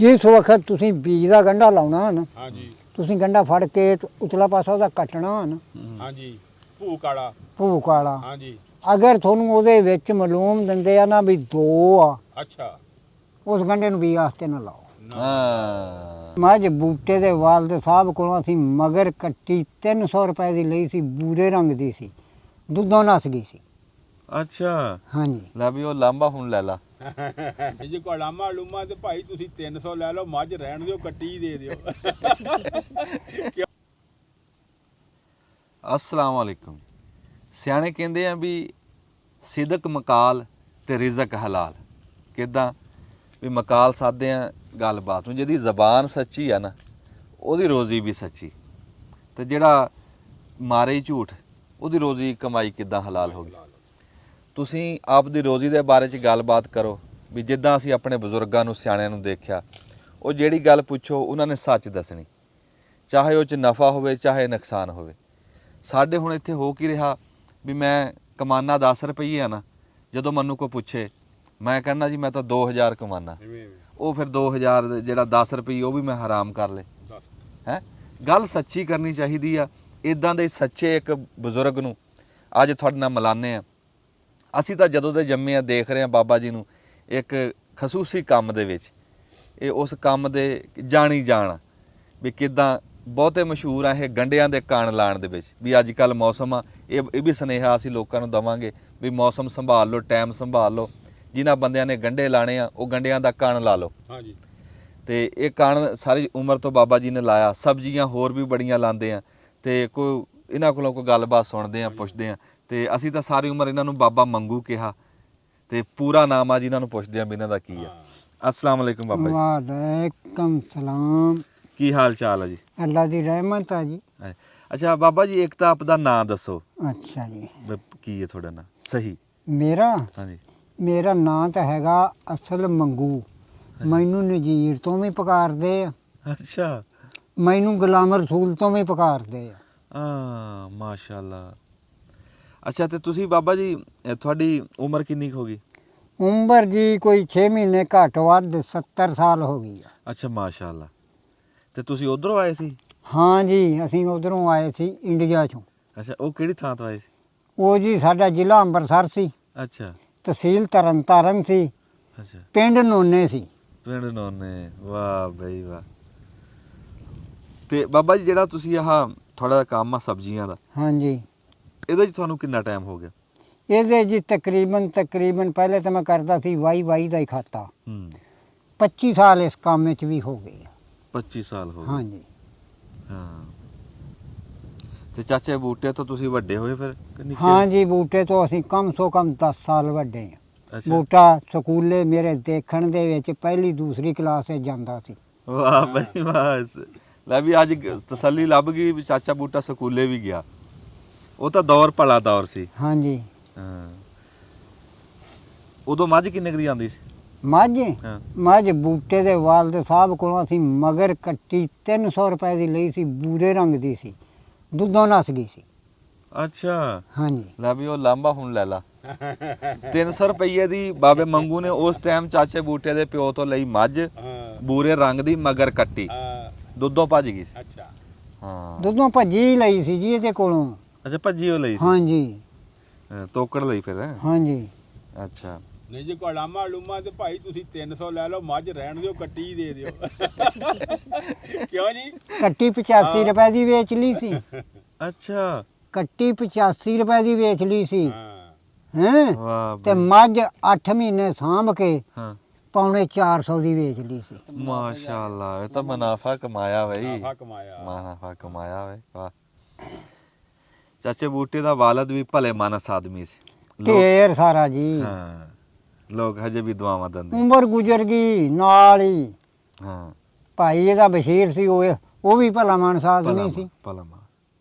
ਜਿਸ ਵਕਤ ਤੁਸੀਂ ਬੀਜ ਦਾ ਗੰਢਾ ਲਾਉਣਾ ਨਾ, ਹਾਂਜੀ ਤੁਸੀਂ ਗੰਢਾ ਫੜ ਕੇ ਉਤਲਾ ਪਾਸਾ ਉਹਦਾ ਕੱਟਣਾ ਨਾ, ਹਾਂਜੀ ਭੂਕ ਵਾਲਾ ਭੂਕ ਵਾਲਾ। ਹਾਂਜੀ ਅਗਰ ਤੁਹਾਨੂੰ ਉਹਦੇ ਵਿੱਚ ਮਾਲੂਮ ਦਿੰਦੇ ਆ ਨਾ ਵੀ 2 ਆ, ਅੱਛਾ ਉਸ ਗੰਢੇ ਨੂੰ ਬੀਜ ਵਾਸਤੇ ਨਾ ਲਾਓ। ਹਾਂ ਮੱਝ ਬੂਟੇ ਦੇ ਵਾਲਦ ਸਾਹਿਬ ਕੋਲੋਂ ਅਸੀਂ ਮਗਰ ਕੱਟੀ 300 ਰੁਪਏ ਦੀ ਲਈ ਸੀ, ਬੂਰੇ ਰੰਗ ਦੀ ਸੀ, ਦੁੱਧੋਂ ਨਸ ਗਈ ਸੀ। ਅੱਛਾ ਹਾਂਜੀ ਲੈ ਵੀ ਉਹ ਲਾਂਬਾ ਹੁਣ ਲੈ ਲਾ। ਜੇ ਕੋ ਲਾਮਾ ਲੂਮਾ ਤੇ ਭਾਈ ਤੁਸੀਂ 300 ਲੈ ਲਓ, ਮੱਝ ਰਹਿਣ ਦਿਓ, ਕੱਟੀ ਦੇ ਦਿਓ। ਅਸਲਾਮ ਵਾਲੇਕੁਮ। ਸਿਆਣੇ ਕਹਿੰਦੇ ਆ ਵੀ ਸਿਦਕ ਮਕਾਲ ਤੇ ਰਿਜ਼ਕ ਹਲਾਲ। ਕਿੱਦਾਂ ਵੀ ਮਕਾਲ ਸਾਦੇ ਆ ਗੱਲਬਾਤ ਨੂੰ, ਜਿਹਦੀ ਜ਼ਬਾਨ ਸੱਚੀ ਆ ਨਾ ਉਹਦੀ ਰੋਜ਼ੀ ਵੀ ਸੱਚੀ, ਤੇ ਜਿਹੜਾ ਮਾਰੇ ਹੀ ਝੂਠ ਉਹਦੀ ਰੋਜ਼ੀ ਕਮਾਈ ਕਿੱਦਾਂ ਹਲਾਲ ਹੋ ਗਈ। ਤੁਸੀਂ ਆਪ ਦੀ ਰੋਜ਼ੀ ਦੇ ਬਾਰੇ 'ਚ ਗੱਲਬਾਤ ਕਰੋ ਵੀ ਜਿੱਦਾਂ ਅਸੀਂ ਆਪਣੇ ਬਜ਼ੁਰਗਾਂ ਨੂੰ ਸਿਆਣਿਆਂ ਨੂੰ ਦੇਖਿਆ, ਉਹ ਜਿਹੜੀ ਗੱਲ ਪੁੱਛੋ ਉਹਨਾਂ ਨੇ ਸੱਚ ਦੱਸਣੀ, ਚਾਹੇ ਉਹ 'ਚ ਨਫਾ ਹੋਵੇ ਚਾਹੇ ਨੁਕਸਾਨ ਹੋਵੇ। ਸਾਡੇ ਹੁਣ ਇੱਥੇ ਹੋ ਕੀ ਰਿਹਾ ਵੀ ਮੈਂ ਕਮਾਨਾ 10 ਰੁਪਏ ਆ ਨਾ, ਜਦੋਂ ਮੈਨੂੰ ਕੋਈ ਪੁੱਛੇ ਮੈਂ ਕਹਿੰਦਾ ਜੀ ਮੈਂ ਤਾਂ 2000 ਕਮਾਨਾ, ਉਹ ਫਿਰ 2000 ਜਿਹੜਾ 10 ਰੁਪਏ ਉਹ ਵੀ ਮੈਂ ਹਰਾਮ ਕਰ ਲਏ ਹੈ। ਗੱਲ ਸੱਚੀ ਕਰਨੀ ਚਾਹੀਦੀ ਆ। ਇਦਾਂ ਦੇ ਸੱਚੇ ਇੱਕ ਬਜ਼ੁਰਗ ਨੂੰ ਅੱਜ ਤੁਹਾਡੇ ਨਾਲ ਮਿਲਾਨੇ ਆ। ਅਸੀਂ ਤਾਂ ਜਦੋਂ ਦੇ ਜੰਮੇ ਆ ਦੇਖ ਰਹੇ ਆ ਬਾਬਾ ਜੀ ਨੂੰ ਇੱਕ ਖਸੂਸੀ ਕੰਮ ਦੇ ਵਿੱਚ, ਇਹ ਉਸ ਕੰਮ ਦੇ ਜਾਣੀ ਜਾਣ ਵੀ ਕਿੱਦਾਂ ਬਹੁਤੇ ਮਸ਼ਹੂਰ ਆ ਇਹ ਗੰਢਿਆਂ ਦੇ ਕਣ ਲਾਉਣ ਦੇ ਵਿੱਚ। ਵੀ ਅੱਜ ਕੱਲ੍ਹ ਮੌਸਮ ਆ, ਇਹ ਵੀ ਸੁਨੇਹਾ ਅਸੀਂ ਲੋਕਾਂ ਨੂੰ ਦੇਵਾਂਗੇ ਵੀ ਮੌਸਮ ਸੰਭਾਲ ਲਓ, ਟਾਈਮ ਸੰਭਾਲ ਲਓ। ਜਿਨ੍ਹਾਂ ਬੰਦਿਆਂ ਨੇ ਗੰਢੇ ਲਾਣੇ ਆ ਉਹ ਗੰਢਿਆਂ ਦਾ ਕਣ ਲਾ ਲਓ। ਹਾਂਜੀ ਤੇ ਇਹ ਕਣ ਸਾਰੀ ਉਮਰ ਤੋਂ ਬਾਬਾ ਜੀ ਨੇ ਲਾਇਆ। ਸਬਜ਼ੀਆਂ ਹੋਰ ਵੀ ਬੜੀਆਂ ਲਾਉਂਦੇ ਆ, ਤੇ ਕੋਈ ਇਹਨਾਂ ਕੋਲੋਂ ਕੋਈ ਗੱਲਬਾਤ ਸੁਣਦੇ ਆ, ਪੁੱਛਦੇ ਆ। ਤੇ ਅਸੀਂ ਤਾਂ ਸਾਰੀ ਉਮਰ ਇਹਨਾਂ ਨੂੰ ਬਾਬਾ ਮੰਗੂ ਕਿਹਾ, ਤੇ ਪੂਰਾ ਨਾਮ ਆ ਜੀ ਇਹਨਾਂ ਨੂੰ ਪੁੱਛਦੇ ਆ ਵੀ ਇਹਨਾਂ ਦਾ ਕੀ ਆ। ਅਸਲਾਮ ਵਾਲੇਕੁਮ ਬਾਬਾ ਜੀ। ਵਾਲੇਕਮ ਸਲਾਮ। ਕੀ ਹਾਲ ਚਾਲ ਆ ਜੀ? ਅੱਲਾ ਦੀ ਰਹਿਮਤ ਆ ਜੀ। ਅੱਛਾ ਬਾਬਾ ਜੀ, ਇੱਕ ਤਾਂ ਆਪਦਾ ਨਾਂ ਦੱਸੋ। ਅੱਛਾ ਜੀ, ਵੀ ਕੀ ਹੈ ਤੁਹਾਡਾ ਨਾਂ ਸਹੀ? ਮੇਰਾ ਹਾਂਜੀ ਮੇਰਾ ਨਾਂ ਤਾਂ ਹੈਗਾ ਅਸਲ ਮੰਗੂ। ਮੈਨੂੰ ਨਜ਼ੀਰ ਤੋਂ ਵੀ ਪੁਕਾਰਦੇ ਆ, ਅੱਛਾ ਮੈਨੂੰ ਗੁਲਾਮ ਰਸੂਲ ਤੋਂ ਵੀ ਪੁਕਾਰਦੇ ਆ। ਮਾਸ਼ਾਅੱਲਾ। ਅੱਛਾ ਤੇ ਤੁਸੀਂ ਬਾਬਾ ਜੀ ਤੁਹਾਡੀ ਉਮਰ ਕਿੰਨੀ ਕੁ ਹੋ ਗਈ? ਉਮਰ ਜੀ ਕੋਈ 6 ਮਹੀਨੇ ਘੱਟ ਵੱਧ 70 ਸਾਲ ਹੋ ਗਈ ਆ। ਅੱਛਾ ਮਾਸ਼ਾਅੱਲਾ। ਤੇ ਤੁਸੀਂ ਉਧਰੋਂ ਆਏ ਸੀ? ਹਾਂ ਜੀ, ਅਸੀਂ ਉਧਰੋਂ ਆਏ ਸੀ ਇੰਡੀਆ ਚੋਂ। ਅੱਛਾ ਉਹ ਕਿਹੜੀ ਥਾਂ ਤੋਂ ਆਏ ਸੀ? ਉਹ ਜੀ ਸਾਡਾ ਜ਼ਿਲ੍ਹਾ ਅੰਮ੍ਰਿਤਸਰ ਸੀ, ਅੱਛਾ ਤਹਿਸੀਲ ਤਰਨਤਾਰਨ ਸੀ, ਅੱਛਾ ਪਿੰਡ ਨੋਨੇ ਸੀ। ਪਿੰਡ ਨੋਨੇ। ਵਾਹ ਬਈ ਵਾਹ। ਤੇ ਬਾਬਾ ਜੀ ਜਿਹੜਾ ਤੁਸੀਂ ਆਹ ਤੁਹਾਡਾ ਕੰਮ ਆ ਸਬਜ਼ੀਆਂ ਦਾ, ਹਾਂਜੀ, ਇਹਦੇ 'ਚ ਤੁਹਾਨੂੰ ਕਿੰਨਾ ਟਾਈਮ ਹੋ ਗਿਆ? ਇਹਦੇ ਜੀ ਤਕਰੀਬਨ ਪਹਿਲੇ ਤਾਂ ਮੈਂ ਕਰਦਾ ਸੀ ਵਾਈ ਦਾ ਹੀ ਖਾਤਾ। 25 ਸਾਲ ਇਸ ਕੰਮ ਵਿੱਚ ਵੀ ਹੋ ਗਏ ਆ। 25 ਸਾਲ ਹੋ ਗਏ। ਹਾਂਜੀ ਹਾਂ। ਤੇ ਚਾਚੇ ਬੂਟੇ ਤੋਂ ਤੁਸੀਂ ਵੱਡੇ ਹੋਏ ਫਿਰ ਕਿ ਨਿੱਕੇ? ਹਾਂ ਜੀ, ਬੂਟੇ ਤੋਂ ਅਸੀਂ ਕਮ ਸੋ ਕਮ 10 ਸਾਲ ਵੱਡੇ ਆ। ਅੱਛਾ ਬੂਟਾ ਸਕੂਲੇ ਮੇਰੇ ਦੇਖਣ ਦੇ ਵਿੱਚ ਪਹਿਲੀ ਦੂਸਰੀ ਕਲਾਸ ਵਿੱਚ ਜਾਂਦਾ ਸੀ। ਵਾਹ ਬਈ ਵਾਹ। ਲੈ ਵੀ ਅੱਜ ਤਸੱਲੀ ਲੱਭ ਗਈ ਵੀ ਚਾਚਾ ਬੂਟਾ ਸਕੂਲੇ ਵੀ ਗਿਆ। ਉਹ ਤਾਂ ਦੌਰ ਭਲਾ ਦੌਰ ਸੀ। ਹਾਂਜੀ। ਹਾਂ। ਉਦੋਂ ਮੱਝ ਕਿੰਨੇ ਕੁ ਦੀ ਆਉਂਦੀ ਸੀ? ਮੱਝ ਮੱਝ ਬੂਟੇ ਦੇ ਵਾਲਦ ਸਾਹਿਬ ਕੋਲੋਂ ਅਸੀਂ ਮਗਰ ਕੱਟੀ 300 ਰੁਪਏ ਦੀ ਲਈ ਸੀ, ਬੂਰੇ ਰੰਗ ਦੀ ਸੀ, ਦੁੱਧੋਂ ਨਸ ਗਈ ਸੀ। ਅੱਛਾ ਹਾਂਜੀ। ਲੈ ਵੀ ਉਹ ਲਾਂਬਾ ਹੁਣ ਲੈ ਲਾ। 300 ਰੁਪਏ ਦੀ ਬਾਬੇ ਮੰਗੂ ਨੇ ਉਸ ਟਾਈਮ ਚਾਚੇ ਬੂਟੇ ਦੇ ਪਿਓ ਤੋਂ ਲਈ ਮੱਝ, ਬੂਰੇ ਰੰਗ ਦੀ, ਮਗਰ ਕੱਟੀ, ਦੁੱਧੋਂ ਭੱਜ ਗਈ ਸੀ। ਅੱਛਾ ਹਾਂ ਦੁੱਧੋਂ ਭੱਜੀ ਲਈ ਸੀ ਜੀ ਇਹਦੇ ਕੋਲੋਂ। ਅੱਛਾ ਭੱਜੀ ਉਹ ਲਈ ਸੀ। ਹਾਂਜੀ ਤੋਕੜ ਲਈ ਫਿਰ? ਹਾਂਜੀ। ਅੱਛਾ ਨਹੀਂ ਜੇ ਕੋ ਲਾਮਾ ਲੂਮਾ ਤੇ ਭਾਈ ਤੁਸੀਂ 300 ਲੈ ਲਓ, ਮੱਝ ਰਹਿਣ ਦਿਓ, ਕੱਟੀ ਦੇ ਦਿਓ। ਕਿਉਂ ਜੀ? ਕੱਟੀ 85 ਰੁਪਏ ਦੀ ਵੇਚ ਲਈ ਸੀ। ਅੱਛਾ ਕੱਟੀ 85 ਰੁਪਏ ਦੀ ਵੇਚ ਲਈ ਸੀ। ਹਾਂ ਹੈਂ ਵਾਹ ਤੇ ਬਈ। ਮੱਝ 8 ਮਹੀਨੇ ਸਾਂਭ ਕੇ ਹਾਂ ਪੌਣੇ 400 ਦੀ ਵੇਚ ਲਈ ਸੀ। ਮਾਸ਼ਾਅੱਲਾ, ਇਹ ਤਾਂ ਮੁਨਾਫਾ ਕਮਾਇਆ ਬਈ। ਮੁਨਾਫਾ ਕਮਾਇਆ। ਮੁਨਾਫਾ ਕਮਾਇਆ ਵੇ। ਵਾਹ। ਚਾਚੇ ਬੂਟੇ ਦਾ ਵਾਲਦ ਵੀ ਭਲੇ ਮਾਨਸ ਆਦਮੀ ਸੀ। ਢੇਰ ਸਾਰਾ ਜੀ। ਹਾਂ ਲੋਕ ਹਜੇ ਵੀ ਦੁਆਵਾਂ ਦਿੰਦੇ। ਉਮਰ ਗੁਜ਼ਰ ਗਈ ਨਾਲ ਹੀ। ਹਾਂ ਭਾਈ ਇਹਦਾ ਬਸ਼ੀਰ ਸੀ, ਉਹ ਵੀ ਭਲਾ ਮਾਨਸ ਆਦਮੀ ਸੀ। ਭਲਾ ਮਾਨਸ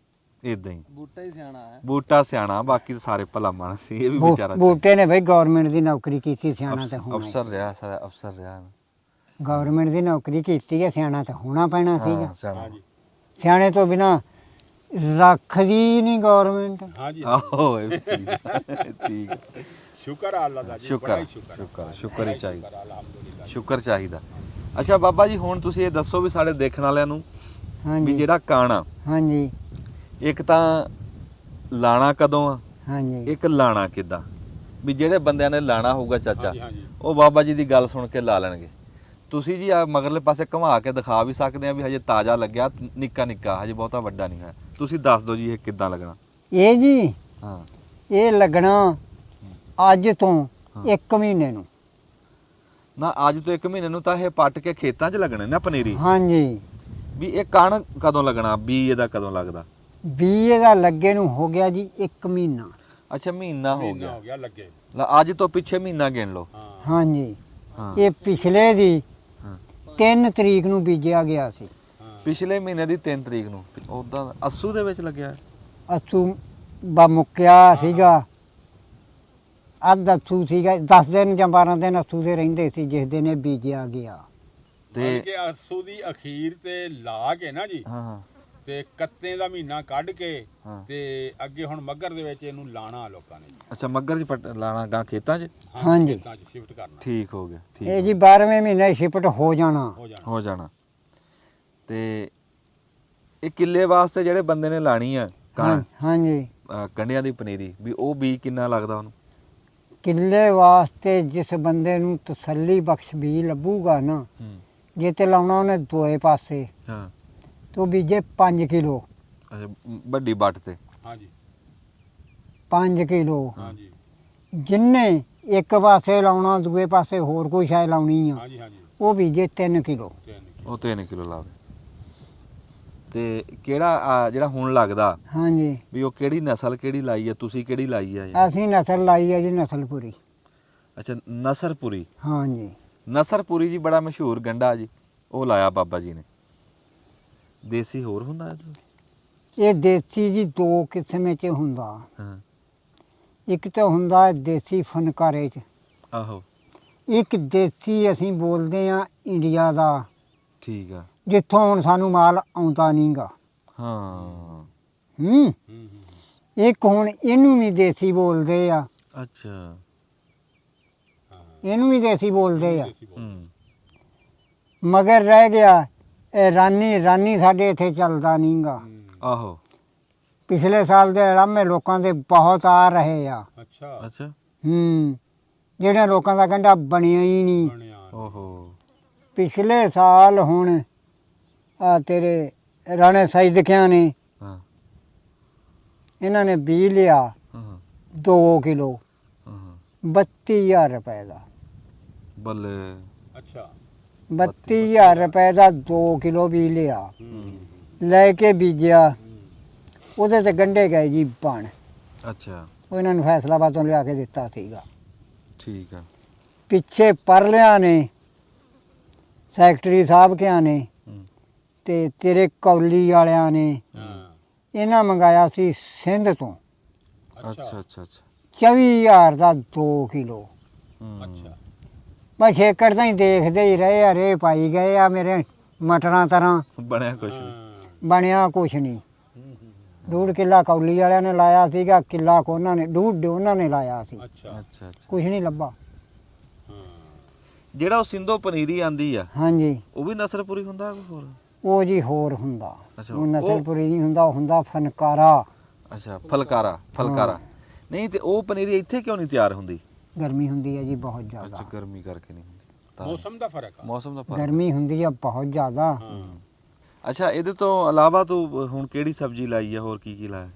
ਇਦਾਂ ਹੀ। ਬੂਟਾ ਹੀ ਸਿਆਣਾ ਹੈ। ਬੂਟਾ ਸਿਆਣਾ, ਬਾਕੀ ਤਾਂ ਸਾਰੇ ਭਲਾ ਮਾਨਸ ਸੀ। ਇਹ ਵੀ ਵਿਚਾਰਾ ਬੂਟੇ ਨੇ ਬਈ ਗਵਰਨਮੈਂਟ ਦੀ ਨੌਕਰੀ ਕੀਤੀ, ਸਿਆਣਾ ਤੇ ਹੋਣਾ। ਅਫਸਰ ਰਿਹਾ, ਸਾਰਾ ਅਫਸਰ ਰਿਹਾ। ਗਵਰਨਮੈਂਟ ਦੀ ਨੌਕਰੀ ਕੀਤੀ ਹੈ, ਸਿਆਣਾ ਤਾਂ ਹੋਣਾ ਪੈਣਾ ਸੀਗਾ। ਹਾਂ ਸਿਆਣਾ। ਸਿਆਣੇ ਤੋਂ ਬਿਨਾ ਰੱਖਦੀ ਨਹੀਂ ਗਵਰਨਮੈਂਟ। ਹਾਂਜੀ ਆਹੋ ਇਹ ਵੀ ਠੀਕ ਆ। ਠੀਕ ਆ। ਸ਼ੁਕਰ ਆ ਅੱਲਾ ਦਾ ਜੀ, ਬੜਾ ਸ਼ੁਕਰ ਹੀ ਸ਼ੁਕਰ। ਸ਼ੁਕਰ ਸ਼ੁਕਰ ਹੀ ਚਾਹੀਦਾ। ਅਲਹਮਦੁਲਿਲਾ। ਸ਼ੁਕਰ ਚਾਹੀਦਾ। ਅੱਛਾ ਬਾਬਾ ਜੀ ਹੁਣ ਤੁਸੀਂ ਇਹ ਦੱਸੋ ਵੀ ਸਾਡੇ ਦੇਖਣ ਵਾਲਿਆਂ ਨੂੰ ਵੀ ਹਾਂਜੀ ਜਿਹੜਾ ਕਾਣਾ ਹਾਂਜੀ ਇੱਕ ਤਾਂ ਲਾਣਾ ਕਦੋਂ ਆ, ਹਾਂਜੀ ਇੱਕ ਲਾਣਾ ਕਿੱਦਾਂ, ਵੀ ਜਿਹੜੇ ਬੰਦਿਆਂ ਨੇ ਲਾਣਾ ਹੋਊਗਾ ਚਾਚਾ ਹਾਂਜੀ ਹਾਂਜੀ ਉਹ ਬਾਬਾ ਜੀ ਦੀ ਗੱਲ ਸੁਣ ਕੇ ਲਾ ਲੈਣਗੇ। ਤੁਸੀਂ ਜੀ ਆ ਮਗਰਲੇ ਪਾਸੇ ਘੁਮਾ ਕੇ ਦਿਖਾ ਵੀ ਸਕਦੇ ਆ ਵੀ ਹਜੇ ਤਾਜ਼ਾ ਲੱਗਿਆ, ਨਿੱਕਾ ਨਿੱਕਾ ਹਜੇ ਬਹੁਤਾ ਵੱਡਾ ਨਹੀਂ ਹੈ। ਤੁਸੀਂ ਦੱਸ ਦਿਓ ਜੀ ਇਹ ਕਿੱਦਾਂ ਲੱਗਣਾ। ਇਹ ਜੀ ਹਾਂ ਇਹ ਲੱਗਣਾ ਅੱਜ ਤੋਂ 1 ਮਹੀਨੇ ਨੂੰ। ਨਾ ਅੱਜ ਤੋਂ 1 ਮਹੀਨੇ ਨੂੰ ਤਾਂ ਇਹ ਪੱਟ ਕੇ ਖੇਤਾਂ 'ਚ ਲੱਗਣੇ ਨਾ ਪਨੀਰੀ। ਹਾਂਜੀ ਵੀ ਇਹ ਕਣ ਕਦੋਂ ਲੱਗਣਾ, ਬੀ ਇਹਦਾ ਕਦੋਂ ਲੱਗਦਾ? ਬੀ ਇਹਦਾ ਲੱਗੇ ਨੂੰ ਹੋ ਗਿਆ ਜੀ 1 ਮਹੀਨਾ। ਅੱਛਾ ਮਹੀਨਾ ਹੋ ਮਹੀਨਾ ਗਿਆ। ਹੋ ਗਿਆ ਲੱਗੇ। ਲੈ ਅੱਜ ਤੋਂ ਪਿੱਛੇ ਮਹੀਨਾ ਗਿਣ ਲਓ। ਹਾਂ ਹਾਂਜੀ ਹਾਂ ਇਹ ਪਿਛਲੇ ਦੀ ਹਾਂ 3 ਤਰੀਕ ਨੂੰ ਬੀਜਿਆ ਗਿਆ ਸੀ। ਹਾਂ ਪਿਛਲੇ ਮਹੀਨੇ ਦੀ 3 ਤਰੀਕ ਨੂੰ। ਉਦਾਂ ਅੱਸੂ ਦੇ ਵਿੱਚ ਲੱਗਿਆ। ਅਸੂ ਬਾ ਮੁੱਕਿਆ ਸੀਗਾ, ਅੱਧ ਅਸੂ ਸੀਗਾ, 10 ਦਿਨ ਜਾਂ 12 ਦਿਨ ਅਸੂ ਦੇ ਰਹਿੰਦੇ ਸੀ ਜਿਸ ਦਿਨ ਇਹ ਬੀਜਿਆ ਗਿਆ। ਤੇ ਕਿ ਅਸੂ ਦੀ ਅਖੀਰ ਤੇ ਲਾ ਕੇ ਨਾ ਜੀ ਹਾਂ ਹਾਂ ਤੇ ਕੱਤੇ ਦਾ ਮਹੀਨਾ ਕੱਢ ਕੇ ਹਾਂ। ਤੇ ਅੱਗੇ ਹੁਣ ਮੱਘਰ ਦੇ ਵਿੱਚ ਇਹਨੂੰ ਲਾਣਾ ਲੋਕਾਂ ਨੇ ਜੀ। ਅੱਛਾ ਮੱਗਰ 'ਚ ਪੱਟ ਲਾਣਾ ਗਾ ਖੇਤਾਂ 'ਚ। ਹਾਂਜੀ। ਖੇਤਾਂ 'ਚ ਸ਼ਿਫਟ ਕਰਨਾ ਠੀਕ ਹੋ ਗਿਆ ਠੀਕ ਇਹ ਜੀ 12ਵੇਂ ਮਹੀਨੇ ਸ਼ਿਫਟ ਹੋ ਜਾਣਾ। ਹੋ ਜਾਣਾ। ਹੋ ਜਾਣਾ। ਤੇ ਇਹ ਕਿੱਲੇ ਵਾਸਤੇ ਜਿਹੜੇ ਬੰਦੇ ਨੇ ਲਾਣੀ ਆ ਕਣ ਹਾਂਜੀ ਕੰਡਿਆਂ ਦੀ ਪਨੀਰੀ, ਵੀ ਉਹ ਬੀ ਕਿੰਨਾ ਲੱਗਦਾ ਉਹਨੂੰ? ਕਿੱਲੇ ਵਾਸਤੇ ਜਿਸ ਬੰਦੇ ਨੂੰ ਤਸੱਲੀ ਬਖਸ਼ ਬੀਜ ਲੱਭੂਗਾ ਨਾ, ਹੂੰ ਜੇ ਤੇ ਲਾਉਣਾ ਉਹਨੇ ਦੋਏ ਪਾਸੇ ਹਾਂ ਤੋਂ ਬੀਜੇ 5 ਕਿਲੋ। ਅੱਛਾ ਵੱਡੀ ਬੱਟ ਤੇ। ਹਾਂਜੀ 5 ਕਿਲੋ ਹਾਂਜੀ ਜਿੰਨੇ ਇੱਕ ਪਾਸੇ ਲਾਉਣਾ ਦੂਏ ਪਾਸੇ ਹੋਰ ਕੋਈ ਸ਼ੈ ਲਾਉਣੀ ਆ, ਹਾਂਜੀ ਹਾਂਜੀ ਉਹ ਬੀਜੇ 3 ਕਿਲੋ। ਉਹ 3 ਕਿਲੋ ਲਾਵੇ। ਤੇ ਕਿਹੜਾ ਜਿਹੜਾ ਹੁਣ ਲੱਗਦਾ ਹਾਂਜੀ ਵੀ ਉਹ ਕਿਹੜੀ ਨਸਲ ਕਿਹੜੀ ਲਾਈ ਆ ਤੁਸੀਂ, ਕਿਹੜੀ ਲਾਈ ਆ ਇਹ? ਅਸੀਂ ਨਸਲ ਲਾਈ ਹੈ ਜੀ ਨਸਲਪੁਰੀ। ਅੱਛਾ ਨਸਰਪੁਰੀ। ਹਾਂਜੀ ਨਸਰਪੁਰੀ ਜੀ ਬੜਾ ਮਸ਼ਹੂਰ ਗੰਡਾ ਜੀ, ਉਹ ਲਾਇਆ ਬਾਬਾ ਜੀ ਨੇ। ਦੇਸੀ ਹੋਰ ਹੁੰਦਾ ਇਹਦੇ? ਇਹ ਦੇਸੀ ਜੀ 2 ਕਿਸਮ ਚ ਹੁੰਦਾ। ਹਾਂ ਇੱਕ ਤਾਂ ਹੁੰਦਾ ਦੇਸੀ ਫਨਕਾਰੇ ਚ, ਆਹੋ ਇੱਕ ਦੇਸੀ ਅਸੀਂ ਬੋਲਦੇ ਆ ਇੰਡੀਆ ਦਾ, ਠੀਕ ਆ। ਜਿੱਥੋਂ ਹੁਣ ਸਾਨੂੰ ਮਾਲ ਆਉਂਦਾ ਨਹੀਂਗਾ। ਹਾਂ ਹੂੰ ਇੱਕ ਹੁਣ ਇਹਨੂੰ ਵੀ ਦੇਸੀ ਬੋਲਦੇ ਆ, ਅੱਛਾ ਇਹਨੂੰ ਵੀ ਦੇਸੀ ਬੋਲਦੇ ਆ। ਹੂੰ ਮਗਰ ਰਹਿ ਗਿਆ ਇਹ ਰਾਨੀ ਸਾਡੇ ਇੱਥੇ ਚੱਲਦਾ ਨਹੀਂਗਾ। ਆਹੋ ਪਿਛਲੇ ਸਾਲ ਦੇ ਰਾਮੇ ਲੋਕਾਂ ਦੇ ਬਹੁਤ ਆ ਰਹੇ ਆ। ਅੱਛਾ ਅੱਛਾ ਜਿਹੜੇ ਲੋਕਾਂ ਦਾ ਗੰਢਾ ਬਣਿਆ ਹੀ ਨਹੀਂ। ਬਣਿਆ ਓਹੋ ਪਿਛਲੇ ਸਾਲ ਹੁਣ ਆ ਤੇਰੇ ਰਾਣੇ ਸੈਦਕਿਆਂ ਨੇ ਹਾਂ ਇਹਨਾਂ ਨੇ ਬੀ ਲਿਆ ਹਾਂ 2 ਕਿਲੋ ਹਾਂ 32000 ਰੁਪਏ ਦਾ। ਬੱਲੇ। ਅੱਛਾ 32000 ਰੁਪਏ ਦਾ 2 ਕਿਲੋ ਬੀ ਲਿਆ, ਲੈ ਕੇ ਬੀਜਿਆ। ਉਹਦੇ ਤੇ ਗੰਢੇ ਗਏ ਜੀ ਬਣ। ਅੱਛਾ ਉਹ ਇਹਨਾਂ ਨੂੰ ਫੈਸਲਾਬਾਦ ਤੋਂ ਲਿਆ ਕੇ ਦਿੱਤਾ ਸੀਗਾ। ਠੀਕ ਆ। ਪਿੱਛੇ ਪਰਲਿਆਂ ਨੇ ਸੈਕਟਰੀ ਸਾਹਿਬ ਕਿਆਂ ਨੇ ਹੂੰ ਤੇ ਤੇਰੇ ਕੌਲੀ ਵਾਲਿਆਂ ਨੇ ਹਾਂ ਇਹਨਾਂ ਮੰਗਾਇਆ ਸੀ ਸਿੰਧ ਤੋਂ ਅੱਛਾ ਅੱਛਾ ਅੱਛਾ 24000 ਦਾ 2 ਕਿਲੋ। ਹੂੰ ਅੱਛਾ ਬਸ ਏਕੜ ਤਾਂ ਹੀ ਦੇਖਦੇ ਹੀ ਰਹੇ ਆ, ਰੇ ਪਾਈ ਗਏ ਆ ਮੇਰੇ ਮਟਰਾਂ ਤਰ੍ਹਾਂ, ਬਣਿਆ ਕੁਛ ਨਹੀਂ। ਹਾਂ ਬਣਿਆ ਕੁਛ ਨਹੀਂ। 1.5 ਕਿੱਲਾ ਕੌਲੀ ਵਾਲਿਆਂ ਨੇ ਲਾਇਆ ਸੀਗਾ, ਕਿੱਲਾ ਕੋ ਉਹਨਾਂ ਨੇ 1.5 ਉਹਨਾਂ ਨੇ ਲਾਇਆ ਸੀ, ਅੱਛਾ ਅੱਛਾ ਅੱਛਾ। ਕੁਛ ਨਹੀਂ ਲੱਭਾ। ਹਾਂ ਜਿਹੜਾ ਉਹ ਸਿੰਧੋ ਪਨੀਰੀ ਆਂਦੀ ਆ ਹਾਂਜੀ ਉਹ ਵੀ ਨਸਰਪੁਰੀ ਹੁੰਦਾ ਕੋਈ ਹੋਰ? ਉਹ ਜੀ ਹੋਰ ਹੁੰਦਾ, ਅੱਛਾ, ਉਹ ਉਹ- ਨਸਲਪੁਰੀ ਨਹੀਂ ਹੁੰਦਾ, ਉਹ ਹੁੰਦਾ ਫਨਕਾਰਾ। ਅੱਛਾ ਫਲਕਾਰਾ ਨਹੀਂ ਤੇ ਉਹ ਪਨੀਰੀ ਇੱਥੇ ਕਿਉਂ ਨਹੀਂ ਤਿਆਰ ਹੁੰਦੀ? ਗਰਮੀ ਹੁੰਦੀ ਹੈ ਜੀ ਬਹੁਤ ਅੱਛਾ ਜ਼ਿਆਦਾ, ਗਰਮੀ ਕਰਕੇ ਨਹੀਂ ਹੁੰਦੀ ਤਾਂ। ਮੌਸਮ ਦਾ ਫਰਕ ਆ ਮੌਸਮ ਦਾ ਫਰਕ। ਗਰਮੀ ਹੁੰਦੀ ਹੈ ਬਹੁਤ ਜ਼ਿਆਦਾ। ਹਾਂ ਅੱਛਾ ਇਹਦੇ ਤੋਂ ਇਲਾਵਾ ਤੂੰ ਹੁਣ ਕਿਹੜੀ ਸਬਜ਼ੀ ਲਾਈ ਆ, ਹੋਰ ਕੀ ਕੀ ਲਾਇਆ?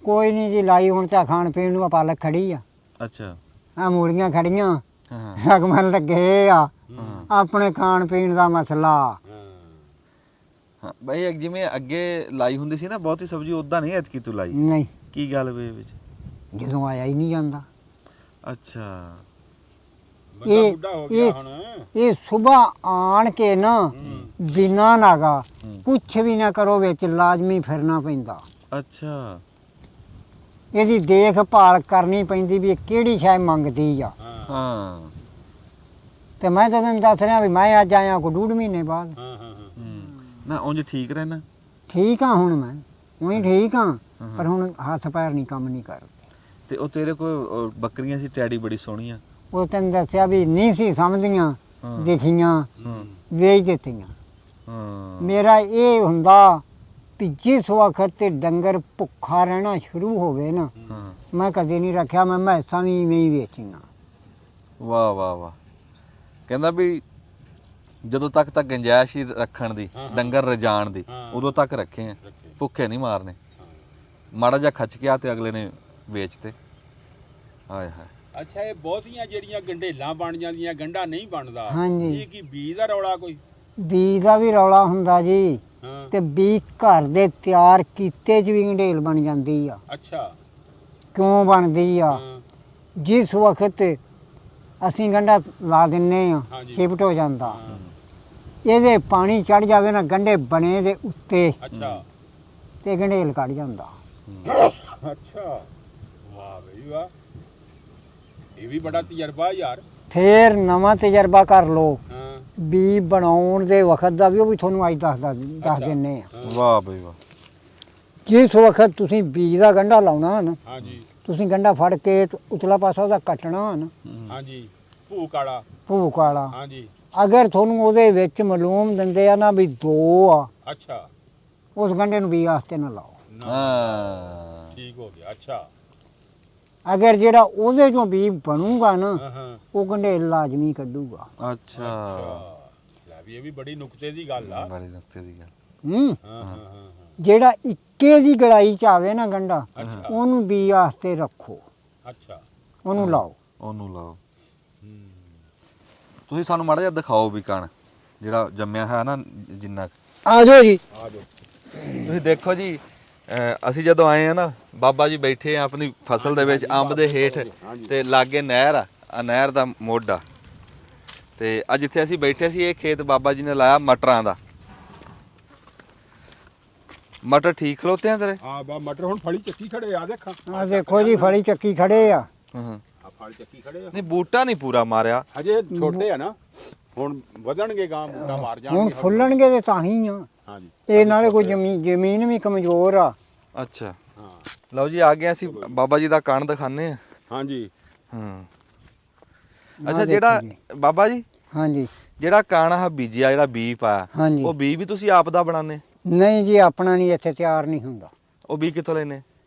ਕੋਈ ਨਹੀਂ ਜੀ ਲਾਈ, ਹੁਣ ਤਾਂ ਖਾਣ ਪੀਣ ਨੂੰ ਆ, ਪਾਲਕ ਖੜੀ ਆ, ਅੱਛਾ ਆ ਮੂਲੀਆਂ ਖੜੀਆਂ, ਹਾਂ ਸਗਮਨ ਲੱਗੇ ਆ। ਹਾਂ ਆਪਣੇ ਖਾਣ ਪੀਣ ਦਾ ਮਸਲਾ। ਹਾਂ ਹਾਂ ਬਈ ਜਿਵੇਂ ਅੱਗੇ ਲਾਈ ਹੁੰਦੀ ਸੀ ਨਾ ਬਹੁਤੀ ਸਬਜ਼ੀ, ਉਦਾਂ ਨਹੀਂ ਐਤਕੀ ਤੂੰ ਲਾਈ। ਨਹੀਂ, ਕੀ ਗੱਲ ਵੇ ਵਿੱਚ? ਜਦੋਂ ਆਇਆ ਹੀ ਨਹੀਂ ਜਾਂਦਾ। ਅੱਛਾ ਬੰਦਾ ਇਹ- ਬੁੱਢਾ ਹੋ ਗਿਆ ਇਹ- ਹੁਣ ਇਹ ਸਵੇਰ ਆਣ ਕੇ ਨਾ ਬਿਨਾ ਨਾਗਾ ਹੂੰ। ਕੁਛ ਵੀ ਨਾ ਕਰੋ, ਵਿੱਚ ਲਾਜ਼ਮੀ ਫਿਰਨਾ ਪੈਂਦਾ। ਅੱਛਾ ਇਹਦੀ ਦੇਖਭਾਲ ਕਰਨੀ ਪੈਂਦੀ ਵੀ ਇਹ ਕਿਹੜੀ ਸ਼ੈ ਮੰਗਦੀ ਆ। ਹਾਂ ਹਾਂ ਤੇ ਮੈਂ ਤਾਂ ਤੈਨੂੰ ਦੱਸ ਰਿਹਾ ਵੀ ਮੈਂ ਅੱਜ ਆਇਆ ਕੋ 2.5 ਮਹੀਨੇ ਬਾਅਦ। ਹਾਂ ਹਾਂ ਨਾ ਉਂਝ ਠੀਕ ਰਹਿਣਾ? ਠੀਕ ਆ ਹੁਣ ਮੈਂ, ਉਹੀ ਠੀਕ ਆ, ਪਰ ਹੁਣ ਹੱਥ ਪੈਰ ਨਹੀਂ ਕੰਮ ਨਹੀਂ ਕਰਦੇ। ਤੇ ਉਹ ਤੇਰੇ ਕੋਲ ਬੱਕਰੀਆਂ ਸੀ ਟੈਡੀ ਬੜੀ ਸੋਹਣੀਆਂ। ਉਹ ਤੈਨੂੰ ਦੱਸਿਆ ਵੀ ਨਹੀਂ ਸੀ ਸਮਝਦੀਆਂ, ਦਿਖੀਆਂ ਵੇਚ ਦਿੱਤੀਆਂ। ਹਾਂ ਮੇਰਾ ਇਹ ਹੁੰਦਾ ਵੀ ਜਿਸ ਵਕਤ ਤੇ ਡੰਗਰ ਭੁੱਖਾ ਰਹਿਣਾ ਸ਼ੁਰੂ ਹੋਵੇ ਨਾ, ਹਾਂ ਮੈਂ ਕਦੇ ਨਹੀਂ ਰੱਖਿਆ, ਮੈਂ ਮੈਸਾਂ ਵੀ ਇਵੇਂ ਹੀ ਵੇਚੀਆਂ। ਵਾਹ ਵਾਹ ਵਾਹ। ਕਹਿੰਦਾ ਵੀ ਜਦੋਂ ਤੱਕ ਤਾਂ ਗੁੰਜਾਇਸ਼ ਹੀ ਰੱਖਣ ਦੀ, ਡੰਗਰ ਰਜਾਣ ਦੀ, ਉਦੋਂ ਤੱਕ ਰੱਖੇ ਆ, ਭੁੱਖੇ ਨਹੀਂ ਮਾਰਨੇ। ਮਾੜਾ ਜਿਹਾ ਖਚ ਗਿਆ ਤੇ ਅਗਲੇ ਨੇ ਵੇਚਤੇ। ਹਾਏ ਹਾਏ। ਅੱਛਾ, ਇਹ ਬਹੁਤੀਆਂ ਜਿਹੜੀਆਂ ਗੰਢੇਲਾਂ ਬਣ ਜਾਂਦੀਆਂ, ਗੰਢਾ ਨਹੀਂ ਬਣਦਾ, ਹਾਂਜੀ। ਇਹ ਕੀ ਬੀਜ ਦਾ ਰੌਲਾ ਕੋਈ? ਬੀਜ ਦਾ ਵੀ ਰੌਲਾ ਹੁੰਦਾ ਜੀ, ਹਾਂ ਤੇ ਬੀਜ ਘਰ ਦੇ ਤਿਆਰ ਕੀਤੇ ਚ ਵੀ ਗੰਢੇਲ ਬਣ ਜਾਂਦੀ ਆ। ਅੱਛਾ। ਕਿਉਂ ਬਣਦੀ ਆ? ਹਾਂ ਜਿਸ ਵਕਤ ਅਸੀਂ ਗੰਢਾ ਲਾ ਦਿੰਨੇ ਆ, ਹਾਂਜੀ। ਸ਼ਿਫਟ ਹੋ ਜਾਂਦਾ, ਹਾਂ, ਇਹਦੇ ਪਾਣੀ ਚੜ ਜਾਵੇ ਨਾ ਗੰਢੇ ਬਣੇ ਦੇ ਉੱਤੇ, ਅੱਛਾ ਤੇ ਗੰਢੇਲ ਕੱਢ ਜਾਂਦਾ। ਅੱਛਾ, ਵਾਹ ਬਈ ਵਾਹ, ਇਹ ਵੀ ਬੜਾ ਤਜਰਬਾ ਯਾਰ। ਫੇਰ ਨਵਾਂ ਤਜਰਬਾ ਕਰ ਲਓ, ਹਾਂ ਬੀ ਬਣਾਉਣ ਦੇ ਵਕਤ ਦਾ ਵੀ, ਉਹ ਵੀ ਤੁਹਾਨੂੰ ਅੱਜ ਦੱਸ ਅੱਛਾ। ਦਿੰਨੇ ਆ। ਵਾਹ ਬਈ ਵਾਹ। ਜਿਸ ਵਕਤ ਤੁਸੀਂ ਬੀਜ ਦਾ ਗੰਢਾ ਲਾਉਣਾ ਨਾ, ਹਾਂਜੀ ਤੁਸੀਂ ਗੰਢਾ ਫੜ ਕੇ ਤੇ ਉਤਲਾ ਪਾਸਾ ਉਹਦਾ ਕੱਟਣਾ ਨਾ, ਹਾਂਜੀ, ਭੂਕ ਵਾਲਾ, ਭੂਕ ਵਾਲਾ। ਹਾਂਜੀ ਅਗਰ ਤੁਹਾਨੂੰ ਉਹਦੇ ਵਿੱਚ ਮਾਲੂਮ ਦਿੰਦੇ ਆ ਨਾ ਵੀ 2 ਆ, ਅੱਛਾ, ਉਸ ਗੰਢੇ ਨੂੰ ਬੀ ਵਾਸਤੇ ਨਾ ਲਾਓ। ਹਾਂ ਠੀਕ ਹੋ ਗਿਆ। ਅੱਛਾ ਅਗਰ ਜਿਹੜਾ ਉਹਦੇ ਚੋਂ ਬੀ ਬਣੂਗਾ ਨਾ, ਹਾਂ ਹਾਂ ਉਹ ਗੰਢੇਲ ਲਾਜ਼ਮੀ ਕੱਢੂਗਾ। ਅੱਛਾ ਲੈ ਵੀ ਇਹ ਵੀ ਬੜੀ ਨੁਕਤੇ ਦੀ ਗੱਲ ਆ। ਬੜੀ ਨੁਕਤੇ ਦੀ ਗੱਲ। ਹੂੰ, ਹਾਂ ਹਾਂ ਹਾਂ ਜਿਹੜਾ ਇੱਕੇ ਦੀ ਗੜਾਈ ਚ ਆਵੇ ਨਾ ਗੰਢਾ, ਅੱਛਾ ਉਹਨੂੰ ਬੀ ਵਾਸਤੇ ਰੱਖੋ, ਅੱਛਾ। ਉਹਨੂੰ ਲਾਓ। ਉਹਨੂੰ ਲਾਓ। ਹੂੰ ਤੁਸੀਂ ਸਾਨੂੰ ਮਾੜਾ ਜਿਹਾ ਦਿਖਾਓ ਵੀ ਕਣ ਜਿਹੜਾ ਜੰਮਿਆ ਹੈ ਨਾ ਜਿੰਨਾ ਕੁ। ਆ ਜਾਓ ਜੀ। ਆ ਜਾਓ। ਤੁਸੀਂ ਦੇਖੋ ਜੀ, ਅਸੀਂ ਜਦੋਂ ਆਏ ਆ ਨਾ, ਬਾਬਾ ਜੀ ਬੈਠੇ ਆ ਆਪਣੀ ਫਸਲ ਦੇ ਵਿੱਚ, ਅੰਬ ਦੇ ਹੇਠ, ਤੇ ਲਾਗੇ ਨਹਿਰ ਆ, ਨਹਿਰ ਦਾ ਮੋਢਾ, ਤੇ ਅੱਜ ਜਿੱਥੇ ਅਸੀਂ ਬੈਠੇ ਸੀ, ਇਹ ਖੇਤ ਬਾਬਾ ਜੀ ਨੇ ਲਾਇਆ ਮਟਰਾਂ ਦਾ। ਮਟਰ ਠੀਕ ਖਲੋਤੇ ਆ ਤੇਰੇ? ਹਾਂ ਬਾ ਮਟਰ ਹੁਣ ਫਲੀ ਚੱਕੀ ਖੜੇ ਆ, ਦੇਖਾਂ ਆ ਦੇਖੋ ਜੀ, ਫੜੀ ਚੱਕੀ ਖੜੇ ਆ। ਹਾਂ ਆ ਫਲ ਚੱਕੀ ਖੜੇ ਆ। ਨਹੀਂ, ਬੂਟਾ ਨਹੀਂ ਪੂਰਾ ਮਾਰਿਆ। ਹਜੇ ਛੋਟੇ ਆ ਨਾ, ਹੁਣ ਵਧਣਗੇ, ਗਾਂ ਬੂਟਾ ਮਾਰ ਹੁਣ ਜਾਣਗੇ। ਫੁੱਲਣਗੇ ਤੇ ਤਾਂ ਹੀ ਆ। ਹਾਂਜੀ ਇਹ ਨਾਲੇ ਕੋਈ ਜ਼ਮੀਨ ਵੀ ਕਮਜ਼ੋਰ ਆ। ਅੱਛਾ, ਹਾਂ ਲਓ ਜੀ, ਆ ਗਏ ਅਸੀਂ ਬਾਬਾ ਜੀ ਦਾ ਕਣ ਦਿਖਾਣੇ ਆ। ਹਾਂਜੀ ਹਾਂ ਆਹ ਅੱਛਾ, ਦੇਖੋ ਜਿਹੜਾ ਜੀ। ਬਾਬਾ ਜੀ, ਹਾਂਜੀ ਜਿਹੜਾ ਕਣ ਆ ਬੀਜਿਆ, ਜਿਹੜਾ ਬੀ ਪਾਇਆ, ਹਾਂਜੀ। ਉਹ ਬੀ ਵੀ ਤੁਸੀਂ ਆਪ ਦਾ ਬਣਾਉਂਦੇ? ਨਹੀਂ ਜੀ, ਆਪਣਾ ਨਹੀਂ ਇੱਥੇ ਤਿਆਰ ਨਹੀਂ ਹੁੰਦਾ। ਉਹ ਬੀ ਕਿੱਥੋਂ ਲੈਨੇ?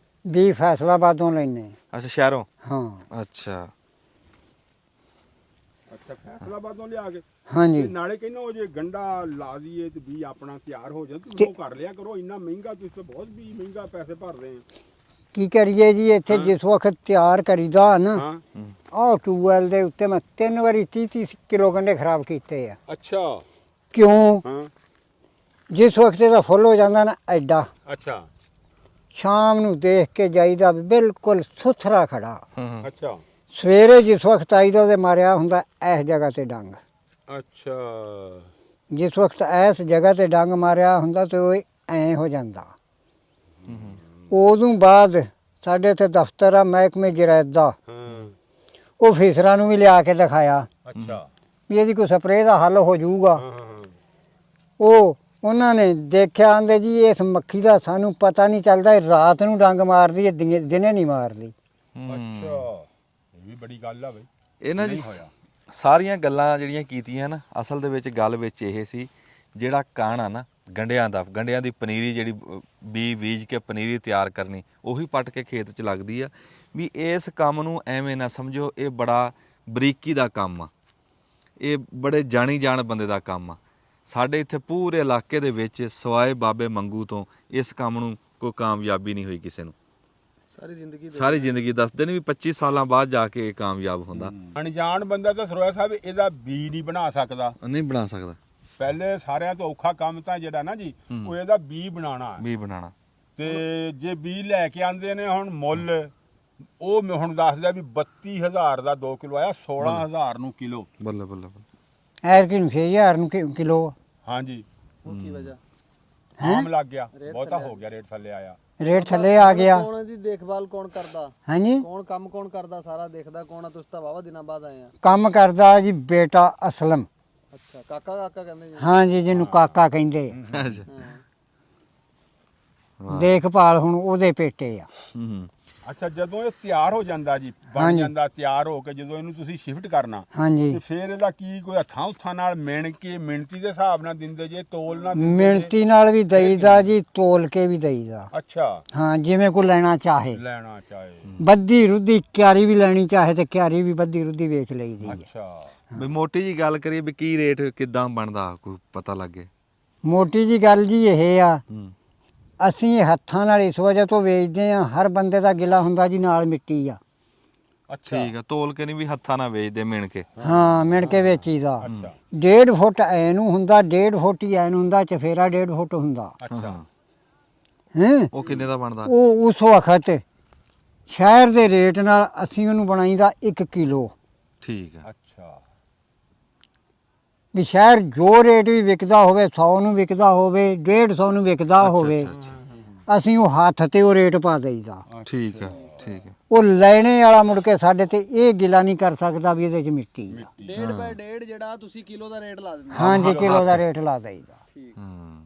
ਵੀ ਫੈਸਲਾਬਾਦੋਂ ਲੈਨੇ। ਅੱਛਾ, ਸ਼ਹਿਰੋਂ? ਹਾਂ ਅੱਛਾ ਅੱਛਾ, ਫੈਸਲਾਬਾਦੋਂ ਲਿਆ ਕੇ। ਹਾਂਜੀ। ਤੇ ਨਾਲੇ ਕਹਿੰਦਾ ਉਹ ਜੇ ਗੰਡਾ ਲਾ ਦਈਏ ਤੇ ਵੀ ਆਪਣਾ ਤਿਆਰ ਹੋ ਜਾਏ, ਤੁਸੀਂ ਉਹ ਕਰ ਲਿਆ ਕਰੋ। ਇੰਨਾ ਮਹਿੰਗਾ, ਤੁਸੀਂ ਤਾਂ ਬਹੁਤ ਵੀ ਮਹਿੰਗਾ ਪੈਸੇ ਭਰਦੇ ਆ। ਕੀ ਕਰੀਏ ਜੀ, ਇੱਥੇ ਜਿਸ ਵਕਤ ਤਿਆਰ ਕਰੀਦਾ ਨਾ, ਹਾਂ ਆਹ ਟੂਬਵੈਲ ਦੇ ਉੱਤੇ ਮੈਂ 3 ਵਾਰੀ 30-30 ਕਿਲੋ ਗੰਡੇ ਖਰਾਬ ਕੀਤੇ ਆ। ਅੱਛਾ ਕਿਉਂ? ਹਾਂ ਜਿਸ ਵਕਤ ਇਹਦਾ ਫੁੱਲ ਹੋ ਜਾਂਦਾ ਨਾ ਐਡਾ, ਅੱਛਾ ਸ਼ਾਮ ਨੂੰ ਦੇਖ ਕੇ ਜਾਈਦਾ ਵੀ ਬਿਲਕੁਲ ਸੁਥਰਾ ਖੜਾ। ਅੱਛਾ ਸਵੇਰੇ ਜਿਸ ਵਕਤ ਆਈਦਾ ਉਹਦੇ ਮਾਰਿਆ ਹੁੰਦਾ ਇਸ ਜਗ੍ਹਾ ਤੇ ਡੰਗ। ਅੱਛਾ ਜਿਸ ਵਕਤ ਇਸ ਜਗ੍ਹਾ ਤੇ ਡੰਗ ਮਾਰਿਆ ਹੁੰਦਾ ਤੇ ਉਹ ਐਂ ਹੋ ਜਾਂਦਾ। ਉਦੋਂ ਬਾਅਦ ਸਾਡੇ ਇੱਥੇ ਦਫ਼ਤਰ ਆ ਮਹਿਕਮੇ ਜਰੈਦ ਦਾ, ਹਾਂ ਉਹ ਅਫੀਸਰਾਂ ਨੂੰ ਵੀ ਲਿਆ ਕੇ ਦਿਖਾਇਆ ਅੱਛਾ ਵੀ ਇਹਦੀ ਕੋਈ ਸਪਰੇਅ ਦਾ ਹੱਲ ਹੋ ਜਾਊਗਾ। ਹਾਂ ਉਹਨਾਂ ਨੇ ਦੇਖਿਆ, ਆਂਦੇ ਜੀ ਇਸ ਮੱਖੀ ਦਾ ਸਾਨੂੰ ਪਤਾ ਨਹੀਂ ਚੱਲਦਾ, ਇਹ ਰਾਤ ਨੂੰ ਡੰਗ ਮਾਰਦੀ ਹੈ, ਦਿਨੇ ਨਹੀਂ ਮਾਰਦੀ। ਅੱਛਾ, ਇਹ ਵੀ ਬੜੀ ਗੱਲ ਆ ਬਈ। ਇਹਨਾਂ ਜੀ ਸਾਰੀਆਂ ਗੱਲਾਂ ਜਿਹੜੀਆਂ ਕੀਤੀਆਂ ਨਾ, ਅਸਲ ਦੇ ਵਿੱਚ ਗੱਲ ਵਿੱਚ ਇਹ ਸੀ, ਜਿਹੜਾ ਕਣ ਆ ਨਾ ਗੰਢਿਆਂ ਦਾ, ਗੰਢਿਆਂ ਦੀ ਪਨੀਰੀ ਜਿਹੜੀ ਬੀਜ ਕੇ ਪਨੀਰੀ ਤਿਆਰ ਕਰਨੀ, ਉਹੀ ਪੱਟ ਕੇ ਖੇਤ 'ਚ ਲੱਗਦੀ ਆ। ਵੀ ਇਸ ਕੰਮ ਨੂੰ ਐਵੇਂ ਨਾ ਸਮਝੋ, ਇਹ ਬੜਾ ਬਰੀਕੀ ਦਾ ਕੰਮ ਆ, ਇਹ ਬੜੇ ਜਾਣੀ ਜਾਣ ਬੰਦੇ ਦਾ ਕੰਮ ਆ। ਸਾਡੇ ਇੱਥੇ ਪੂਰੇ ਇਲਾਕੇ ਦੇ ਵਿੱਚ ਸਿਵਾਏ ਬਾਬੇ ਮੰਗੂ ਤੋਂ ਇਸ ਕੰਮ ਨੂੰ ਕੋਈ ਕਾਮਯਾਬੀ ਨਹੀਂ ਹੋਈ ਕਿਸੇ ਨੂੰ। ਸਾਰੀ ਜ਼ਿੰਦਗੀ ਦੱਸਦੇ ਨੇ ਵੀ 25 ਸਾਲਾਂ ਬਾਅਦ ਜਾ ਕੇ ਇਹ ਕਾਮਯਾਬ ਹੁੰਦਾ। ਅਣਜਾਣ ਬੰਦਾ ਤਾਂ ਸਰੋਇਆ ਸਾਹਿਬ ਇਹਦਾ ਬੀ ਨਹੀਂ ਬਣਾ ਸਕਦਾ, ਨਹੀਂ ਬਣਾ ਸਕਦਾ। ਪਹਿਲੇ ਸਾਰਿਆਂ ਤੋਂ ਔਖਾ ਕੰਮ ਤਾਂ ਜਿਹੜਾ ਨਾ ਜੀ, ਉਹ ਇਹਦਾ ਬੀ ਬਣਾਉਣਾ ਹੈ। ਵੀ ਬਣਾਉਣਾ। ਤੇ ਜੇ ਬੀ ਲੈ ਕੇ ਆਂਦੇ ਨੇ ਹੁਣ ਮੁੱਲ, ਉਹ ਮੈਂ ਹੁਣ ਦੱਸਦਾ ਵੀ 32000 ਦਾ 2 ਕਿਲੋ ਆਇਆ, 16000 ਨੂੰ ਕਿਲੋ। ਬੱਲੇ ਬੱਲੇ ਬੱਲੇ। ਐਰਕੀ ਨੂੰ 6000 ਨੂੰ ਕਿਲੋ। ਹਾਂਜੀ, ਉਹ ਕੀ ਵਜ੍ਹਾ? ਆਮ ਲੱਗ ਗਿਆ, ਬਹੁਤਾ ਹੋ ਗਿਆ, ਰੇਟ ਥੱਲੇ ਆਇਆ। ਰੇਟ ਥੱਲੇ ਆ ਗਿਆ। ਕੌਣ ਦੀ ਦੇਖਭਾਲ ਕੌਣ ਕਰਦਾ? ਹਾਂਜੀ, ਕੌਣ ਕੰਮ ਕੌਣ ਕਰਦਾ? ਸਾਰਾ ਦੇਖਦਾ ਕੌਣ ਆ? ਤੁਸੀਂ ਤਾਂ ਵਾਵਾ ਦਿਨਾਂ ਬਾਅਦ ਆਏ ਆ। ਕੰਮ ਕਰਦਾ ਜੀ ਬੇਟਾ ਅਸਲਮ। ਅੱਛਾ, ਕਾਕਾ ਕਹਿੰਦੇ ਜੀ। ਹਾਂਜੀ, ਜਿਹਨੂੰ ਕਾਕਾ ਕਹਿੰਦੇ ਆ। ਅੱਛਾ। ਦੇਖਭਾਲ ਹੁਣ ਉਹਦੇ ਪੇਟੇ ਆ। ਅੱਛਾ, ਜਦੋਂ ਇਹ ਤਿਆਰ ਹੋ ਜਾਂਦਾ ਜੀ, ਬਣ ਹਾਂਜੀ। ਜਾਂਦਾ ਤਿਆਰ ਹੋ ਕੇ, ਜਦੋਂ ਇਹਨੂੰ ਤੁਸੀਂ ਸ਼ਿਫਟ ਕਰਨਾ ਹਾਂਜੀ ਤੇ ਫਿਰ ਇਹਦਾ ਕੀ ਕੋਈ ਹੱਥਾਂ ਹੁੱਥਾਂ ਨਾਲ ਮਿਣ ਕੇ ਮਿਣਤੀ ਦੇ ਹਿਸਾਬ ਨਾਲ ਦਿੰਦੇ ਜੇ, ਤੋਲ ਨਾਲ ਦਿੰਦੇ ਜੇ? ਮਿਣਤੀ ਨਾਲ ਵੀ ਦਈਦਾ ਜੀ, ਤੋਲ ਕੇ ਵੀ ਦਈਦਾ। ਅੱਛਾ, ਹਾਂ, ਜਿਵੇਂ ਕੋਈ ਲੈਣਾ ਚਾਹੇ, ਲੈਣਾ ਚਾਹੇ। ਬੱਧੀ ਰੁੱਧੀ ਕਿਆਰੀ ਵੀ ਲੈਣੀ ਚਾਹੇ ਤੇ ਕਿਆਰੀ ਵੀ ਬੱਧੀ ਰੁੱਧੀ ਵੇਚ ਲਈਦੀ ਹੈ। ਅੱਛਾ, ਵੀ ਮੋਟੀ ਜੀ ਗੱਲ ਕਰੀਏ ਵੀ ਕੀ ਰੇਟ ਕਿਦਾਂ ਬਣਦਾ, ਕੋਈ ਪਤਾ ਲੱਗੇ? ਮੋਟੀ ਜੀ ਗੱਲ ਜੀ ਇਹ ਆ, ਹੂੰ ਅਸੀਂ ਇਹ ਹੱਥਾਂ ਨਾਲ ਇਸ ਵਜ੍ਹਾ ਤੋਂ ਵੇਚਦੇ ਆ, ਹਰ ਬੰਦੇ ਦਾ ਗਿਲਾ ਹੁੰਦਾ ਜੀ, ਨਾਲ ਮਿੱਟੀ ਆ। ਅੱਛਾ, ਠੀਕ ਆ, ਤੋਲ ਕੇ ਨਹੀਂ ਵੀ ਹੱਥਾਂ ਨਾਲ ਵੇਚਦੇ, ਮਿਣ ਕੇ। ਹਾਂ, ਮਿਣ ਕੇ ਵੇਚੀਦਾ। ਅੱਛਾ, 1.5 ਫੁੱਟ ਐ ਨੂੰ ਹੁੰਦਾ, 1.5 ਫੁੱਟ ਹੀ ਐ ਨੂੰ ਹੁੰਦਾ, ਚਫੇਰਾ 1.5 ਫੁੱਟ ਹੁੰਦਾ ਅੱਛਾ, ਹੈ। ਉਹ ਕਿੰਨੇ ਦਾ ਬਣਦਾ? ਉਹ ਉਸ ਵਕਤ ਸ਼ਹਿਰ ਦੇ ਰੇਟ ਨਾਲ ਅਸੀਂ ਉਹਨੂੰ ਬਣਾਈਦਾ 1 ਕਿਲੋ। ਠੀਕ ਆ। ਅੱਛਾ, ਵੀ ਸ਼ਹਿਰ ਜੋ ਰੇਟ ਵੀ ਵਿਕਦਾ ਹੋਵੇ, 100 ਨੂੰ ਵਿਕਦਾ ਹੋਵੇ, 150 ਨੂੰ ਵਿਕਦਾ ਅੱਛਾ, ਹੋਵੇ, ਅੱਛਾ, ਅੱਛਾ। ਅਸੀਂ ਉਹ ਹੱਥ ਤੇ ਉਹ ਰੇਟ ਪਾ ਦੇਈਦਾ। ਠੀਕ ਆ, ਠੀਕ ਆ। ਉਹ ਲੈਣੇ ਵਾਲਾ ਮੁੜ ਕੇ ਸਾਡੇ ਤੇ ਇਹ ਗਿਲਾ ਨਹੀਂ ਕਰ ਸਕਦਾ ਵੀ ਇਹਦੇ 'ਚ ਮਿੱਟੀ ਆ। 1.5 ਬਾਈ 1.5 ਜਿਹੜਾ ਤੁਸੀਂ ਕਿਲੋ ਦਾ ਰੇਟ ਲਾ ਦਿੰਦੇ ਹੋ। ਹਾਂਜੀ, ਕਿਲੋ ਦਾ ਰੇਟ ਲਾ ਦੇਈਦਾ। ਠੀਕ। ਹੂੰ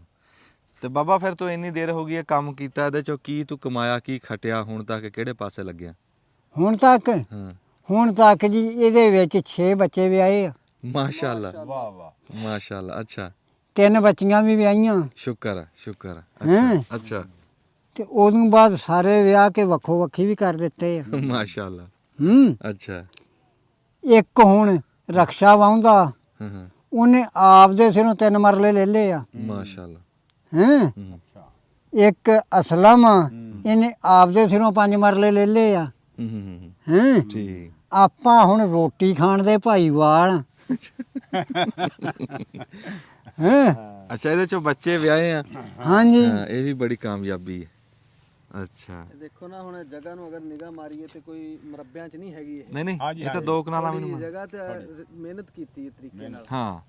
ਤੇ ਬਾਬਾ ਫਿਰ ਤੂੰ ਇੰਨੀ ਦੇਰ ਹੋ ਗਈ ਇਹ ਕੰਮ ਕੀਤਾ, ਇਹਦੇ ਚੋਂ ਕੀ ਤੂੰ ਕਮਾਇਆ, ਕੀ ਖਟਿਆ ਹੁਣ ਤੱਕ, ਕਿਹੜੇ ਪਾਸੇ ਲੱਗਿਆ? ਹੁਣ ਤੱਕ ਹਾਂ, ਹੁਣ ਤੱਕ ਜੀ ਇਹਦੇ ਵਿੱਚ 6 ਬੱਚੇ ਵਿਆਹੇ ਆ, ਮਾਸ਼ਾਅੱਲਾ, ਵਾਹ ਵਾਹ, ਮਾਸ਼ਾਅੱਲਾ। ਅੱਛਾ, 3 ਬੱਚੀਆਂ ਵੀ ਵਿਆਹੀਆਂ। ਸ਼ੁਕਰ ਆ, ਸ਼ੁਕਰ ਆ। ਹੈਂ? ਅੱਛਾ, ਅੱਛਾ। ਤੇ ਉਦੋਂ ਬਾਅਦ ਸਾਰੇ ਵਿਆਹ ਕੇ ਵੱਖੋ ਵੱਖੀ ਵੀ ਕਰ ਦਿੱਤੇ ਆ। ਮਾਸ਼ਾਅੱਲਾ। ਅੱਛਾ। ਇੱਕ ਹੁਣ ਰਕਸ਼ਾ ਵਾਹੁੰਦਾ, ਹਾਂ ਹਾਂ, ਉਹਨੇ ਆਪਦੇ ਸਿਰੋਂ 3 ਮਰਲੇ ਲੈ ਲਏ ਆ। ਮਾਸ਼ਾਅੱਲਾ। ਹੈਂ। ਹੂੰ ਇੱਕ ਅਸਲਮ ਆ, ਇਹਨੇ ਆਪਦੇ ਸਿਰੋਂ 5 ਮਰਲੇ ਲੈ ਲਏ ਆ। ਹੂੰ, ਹੂੰ, ਹੈਂ। ਠੀਕ। ਆਪਾਂ ਹੁਣ ਰੋਟੀ ਖਾਣ ਦੇ ਭਾਈਵਾਲ ਹੈਂ। ਅੱਛਾ, ਇਹਦੇ ਚੋਂ ਬੱਚੇ ਵਿਆਹੇ ਆ? ਹਾਂਜੀ। ਹਾਂ, ਇਹ ਵੀ ਬੜੀ ਕਾਮਯਾਬੀ ਹੈ। ਅੱਛਾ, ਇਹ ਦੇਖੋ ਨਾ, ਹੁਣ ਜਗ੍ਹਾ ਨੂੰ ਅਗਰ ਨਿਗਾਹ ਮਾਰੀਏ ਤੇ ਕੋਈ ਮਰੱਬਿਆਂ 'ਚ ਨਹੀਂ ਹੈਗੀ ਇਹ। ਨਹੀਂ ਨਹੀਂ, ਹਾਂਜੀ, ਇਹ ਤਾਂ ਹਾਂਜੀ। 2 ਕਨਾਲਾਂ ਥੋੜ੍ਹੀ ਮੈਨੂੰ ਜਗ੍ਹਾ ਤੇ ਮਿਹਨਤ ਕੀਤੀ ਹੈ ਤਰੀਕੇ ਨਾਲ। ਹਾਂ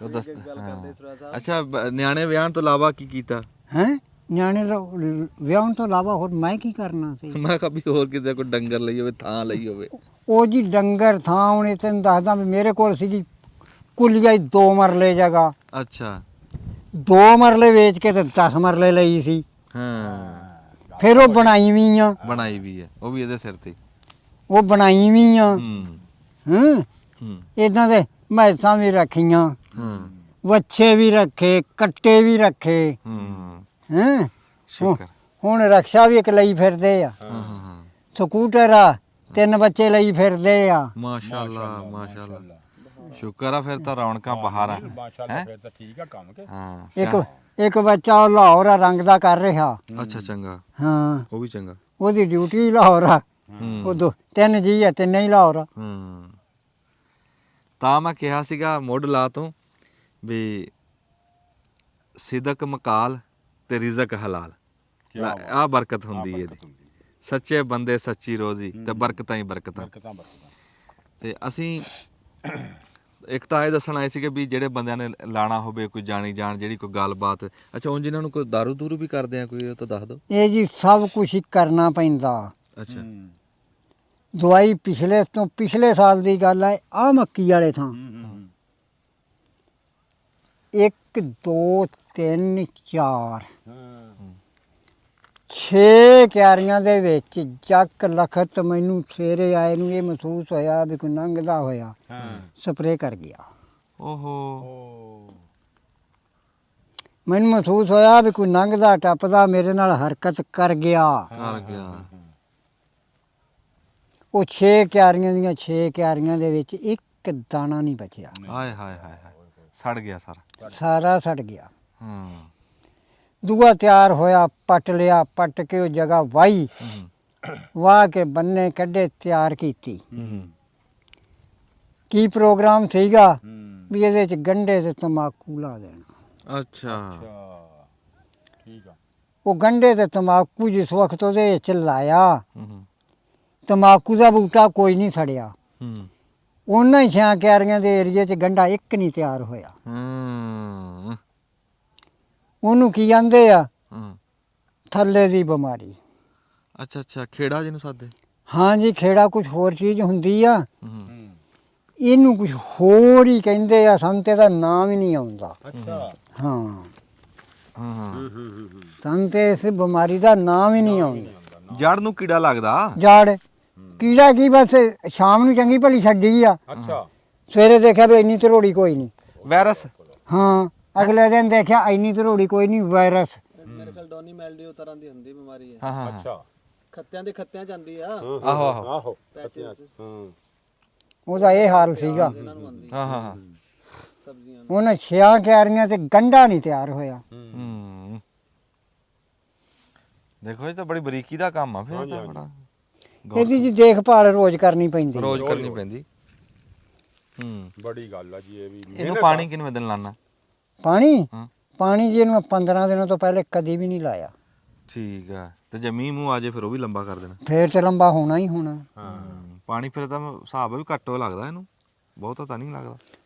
ਉਹ ਦੱਸ। ਇੱਕ ਗੱਲ ਕਰਦੇ ਸੁਰਾ ਸਾਹਿਬ। ਅੱਛਾ, ਨਿਆਣੇ ਵਿਆਹਣ ਤੋਂ ਇਲਾਵਾ ਕੀ ਕੀਤਾ? ਹੈਂ। ਨਿਆਣੇ ਦਾ ਵਿਆਹਣ ਤੋਂ ਇਲਾਵਾ ਹੋਰ ਮੈਂ ਕੀ ਕਰਨਾ ਸੀ? ਮੈਂ ਕਿਹਾ ਵੀ ਹੋਰ ਕਿਤੇ ਕੋਈ ਡੰਗਰ ਲਈ ਹੋਵੇ, ਥਾਂ ਲਈ ਹੋਵੇ। ਉਹ ਜੀ ਡੰਗਰ ਥਾਂ ਹੁਣ ਇਹ ਤੈਨੂੰ ਦੱਸਦਾ ਵੀ ਮੇਰੇ ਕੋਲ ਸੀਗੀ ਕੁਲੀਆ 2 ਮਰਲੇ ਜਗ੍ਹਾ, ਅੱਛਾ। 2 ਮਰਲੇ ਵੇਚ ਕੇ ਤੇ 10 ਮਰਲੇ ਲਈ ਸੀ। ਹਾਂ, ਫਿਰ ਉਹ ਬਣਾਈ ਵੀ ਆ, ਬਣਾਈ ਵੀ ਹੈ, ਉਹ ਵੀ ਇਹਦੇ ਸਿਰ ਤੇ। ਉਹ ਬਣਾਈ ਵੀ ਆ। ਹੂੰ ਹੂੰ। ਹੂੰ ਇਦਾਂ ਦੇ ਮੈਸਾਂ ਵੀ ਰੱਖੀਆਂ, ਹਾਂ ਵੱਛੇ ਵੀ ਰੱਖੇ, ਕੱਟੇ ਵੀ ਰੱਖੇ। ਹੂੰ, ਹੈਂ। ਸ਼ੁਕਰ। ਹੁਣ ਰਕਸ਼ਾ ਵੀ ਇੱਕ ਲਈ ਫਿਰਦੇ ਆ, ਹਾਂ ਹਾਂ ਹਾਂ, ਸਕੂਟਰ ਆ 3 ਬੱਚੇ ਲਈ ਫਿਰਦੇ ਆ। ਮਾਸ਼ਾਅੱਲਾ, ਮਾਸ਼ਾਅੱਲਾ। ਸ਼ੁਕਰ ਆ, ਫਿਰ ਤਾਂ ਰੌਣਕਾਂ ਬਾਹਰ ਆ। ਮਾਸ਼ਾਅੱਲਾ, ਫਿਰ ਤਾਂ ਠੀਕ ਆ ਕੰਮ ਕੇ। ਹਾਂ, ਇੱਕ ਬੱਚਾ ਉਹ ਲਾਹੌਰ ਆ ਰੰਗ ਦਾ ਕਰ ਰਿਹਾ। ਅੱਛਾ, ਚੰਗਾ, ਹਾਂ, ਉਹ ਵੀ ਚੰਗਾ। ਉਹਦੀ ਡਿਊਟੀ ਲਾਹੌਰ ਆ। ਹੂੰ ਉਹ 3 ਜੀ ਆ, 3 ਹੀ ਲਾਹੌਰ ਆ। ਹੂੰ, ਤਾਂ ਮੈਂ ਕਿਹਾ ਸੀਗਾ ਮੁੱਢ ਲਾ ਤੋਂ ਵੀ ਸਿਦਕ ਮਕਾਲ ਤੇ ਰਿਜ਼ਕ ਹਲਾਲ, ਆ ਬਰਕਤ ਹੁੰਦੀ ਹੈ ਇਹਦੀ। ਸੱਚੇ ਬੰਦੇ ਸੱਚੀ ਰੋਜ਼ੀ ਤੇ ਬਰਕਤਾਂ ਹੀ ਬਰਕਤਾਂ। ਬਰਕਤਾਂ ਬਰਕਤਾਂ। ਤੇ ਅਸੀਂ ਇੱਕ ਤਾਂ ਇਹ ਦੱਸਣ ਆਏ ਸੀਗੇ ਵੀ ਜਿਹੜੇ ਬੰਦਿਆਂ ਨੇ ਲਾਣਾ ਹੋਵੇ, ਕੋਈ ਜਾਣੀ ਜਾਣ ਜਿਹੜੀ ਕੋਈ ਗੱਲਬਾਤ। ਅੱਛਾ, ਉਂਝ ਇਹਨਾਂ ਨੂੰ ਕੋਈ ਦਾਰੂ ਦੂਰੂ ਵੀ ਕਰਦੇ ਆ ਕੋਈ, ਉਹ ਤਾਂ ਦੱਸ ਦਿਓ। ਇਹ ਜੀ ਸਭ ਕੁਝ ਹੀ ਕਰਨਾ ਪੈਂਦਾ। ਅੱਛਾ, ਦਵਾਈ ਪਿਛਲੇ ਸਾਲ ਦੀ ਗੱਲ ਹੈ, ਆ ਮੱਕੀ ਵਾਲੇ ਥਾਂ 1 2 3 4 6 ਕਿਆਰੀਆਂ ਦੇ ਵਿੱਚ ਚੱਕ ਲਖਤ ਮੈਨੂੰ ਸਵੇਰੇ ਆਏ ਨੂੰ ਇਹ ਮਹਿਸੂਸ ਹੋਇਆ ਵੀ ਕੋਈ ਲੰਘਦਾ ਹੋਇਆ ਸਪਰੇਅ ਕਰ ਗਿਆ। ਓਹੋ, ਮੈਨੂੰ ਮਹਿਸੂਸ ਹੋਇਆ ਵੀ ਕੋਈ ਲੰਘਦਾ ਟੱਪਦਾ ਮੇਰੇ ਨਾਲ ਹਰਕਤ ਕਰ ਗਿਆ। ਕਰ ਗਿਆ। ਉਹ 6 ਕਿਆਰੀਆਂ ਦੀਆਂ 6 ਕਿਆਰੀਆਂ ਦੇ ਵਿੱਚ ਇੱਕ ਦਾਣਾ ਨਹੀਂ ਬਚਿਆ, ਹਾਏ ਹਾਏ ਹਾਏ ਹਾਏ, ਸੜ ਗਿਆ ਸਾਰਾ। ਸਾਰਾ ਸੜ ਗਿਆ। ਹਾਂ ਦੂਆ ਤਿਆਰ ਹੋਇਆ, ਪੱਟ ਲਿਆ, ਪੱਟ ਕੇ ਉਹ ਜਗ੍ਹਾ ਵਾਹੀ, ਵਾਹ ਕੇ ਬੰਨੇ ਕੱਢੇ, ਤਿਆਰ ਕੀਤੀ। ਕੀ ਪ੍ਰੋਗਰਾਮ ਸੀਗਾ ਵੀ ਇਹਦੇ ਚ ਗੰਢੇ ਤੇ ਤੰਬਾਕੂ ਲਾ ਦੇਣਾ। ਅੱਛਾ, ਠੀਕ ਆ। ਉਹ ਗੰਢੇ ਤੇ ਤੰਬਾਕੂ ਜਿਸ ਵਕਤ ਉਹਦੇ ਵਿੱਚ ਲਾਇਆ, ਹੂੰ ਤੰਬਾਕੂ ਦਾ ਬੂਟਾ ਕੋਈ ਨਹੀਂ ਸੜਿਆ। ਹੂੰ ਉਹਨਾਂ ਹੀ 6 ਕਿਆਰੀਆਂ ਦੇ ਏਰੀਏ 'ਚ ਗੰਢਾ ਇੱਕ ਨਹੀਂ ਤਿਆਰ ਹੋਇਆ। ਹੂੰ ਉਹਨੂੰ ਕੀ ਕਹਿੰਦੇ ਆ? ਹੂੰ, ਥੱਲੇ ਦੀ ਬਿਮਾਰੀ। ਅੱਛਾ ਅੱਛਾ, ਖੇੜਾ ਜਿਹਨੂੰ ਸਾਦੇ। ਹਾਂ ਜੀ, ਖੇੜਾ ਕੁਝ ਹੋਰ ਚੀਜ਼ ਹੁੰਦੀ ਆ, ਹੂੰ ਇਹਨੂੰ ਕੁਝ ਹੋਰ ਹੀ ਕਹਿੰਦੇ ਆ, ਸਾਨੂੰ ਤੇ ਇਹਦਾ ਨਾਮ ਹੀ ਨਹੀਂ ਆਉਂਦਾ। ਅੱਛਾ। ਹਾਂ, ਹਾਂ ਹਾਂ, ਸਾਨੂੰ ਤੇ ਇਸ ਬਿਮਾਰੀ ਦਾ ਨਾਮ ਹੀ ਨਹੀਂ ਆਉਂਦਾ। ਜੜ ਨੂੰ ਕੀੜਾ ਲੱਗਦਾ। ਜਾੜ ਕੀੜਾ ਕੀ, ਬਸ ਸ਼ਾਮ ਨੂੰ ਚੰਗੀ ਭਲੀ ਛੱਡੀ ਆ, ਅੱਛਾ ਸਵੇਰੇ ਦੇਖਿਆ ਵੀ ਇੰਨੀ ਧਰੋੜੀ ਕੋਈ ਨਹੀਂ। ਵਾਇਰਸ। ਹਾਂ, ਅਗਲੇ ਦਿਨ ਦੇਖਿਆ ਇੰਨੀ ਧਰੋੜੀ ਕੋਈ ਨਹੀਂ, ਵਾਇਰਸ। ਮੇਰੇ ਖਿਆਲ ਡੋਨੀ ਮੈਲਡੀਓ ਤਰ੍ਹਾਂ ਦੀ ਹੁੰਦੀ ਬਿਮਾਰੀ ਹੈ। ਹਾਂ ਹਾਂ ਹਾਂ। ਅੱਛਾ ਖੱਤਿਆਂ ਦੇ ਖੱਤਿਆਂ ਚ ਆਉਂਦੀ ਆ ਆਹੋ ਆਹੋ ਆਹੋ ਪੈਚਸ ਹਾਂ ਉਹਦਾ ਇਹ ਹਾਲ ਸੀਗਾ। ਇਹਨਾਂ ਨੂੰ ਆਉਂਦੀ ਹਾਂ ਹਾਂ ਹਾਂ। ਸਬਜ਼ੀਆਂ ਨੂੰ। ਉਹਨਾਂ 6 ਕਿਆਰੀਆਂ ਤੇ ਗੰਢਾ ਨਹੀਂ ਤਿਆਰ ਹੋਇਆ। ਹੂੰ ਦੇਖੋ ਇਹ ਤਾਂ ਬੜੀ ਬਰੀਕੀ ਦਾ ਕੰਮ ਆ ਫਿਰ ਤਾਂ ਬੜਾ ਇਹਦੀ ਜੀ ਦੇਖਭਾਲ ਰੋਜ਼ ਕਰਨੀ ਪੈਂਦੀ। ਰੋਜ਼ ਕਰਨੀ ਪੈਂਦੀ। ਹੂੰ ਬੜੀ ਗੱਲ ਆ ਜੀ ਇਹ ਵੀ। ਇਹਨੂੰ ਪਾਣੀ ਕਿੰਨੇ ਦਿਨ ਲਾਣਾ? ਪਾਣੀ ਹਾਂ ਪਾਣੀ ਜੀ ਇਹਨੂੰ 15 ਦਿਨਾਂ ਤੋਂ ਪਹਿਲੇ ਕਦੀ ਵੀ ਨਹੀਂ ਲਾਇਆ। ਠੀਕ ਆ। ਤੇ ਜੇ ਮੀਂਹ ਮੂੰਹ ਆ ਜੇ ਫਿਰ ਉਹ ਵੀ ਲੰਬਾ ਕਰ ਦੇਣਾ। ਫੇਰ ਤੇ ਲੰਬਾ ਹੋਣਾ ਹੀ ਹੋਣਾ। ਪਾਣੀ ਫਿਰ ਤਾਂ ਹਿਸਾਬ ਵੀ ਘੱਟੋ ਲੱਗਦਾ ਇਹਨੂੰ, ਬਹੁਤਾ ਤਾਂ ਨਹੀਂ ਲੱਗਦਾ।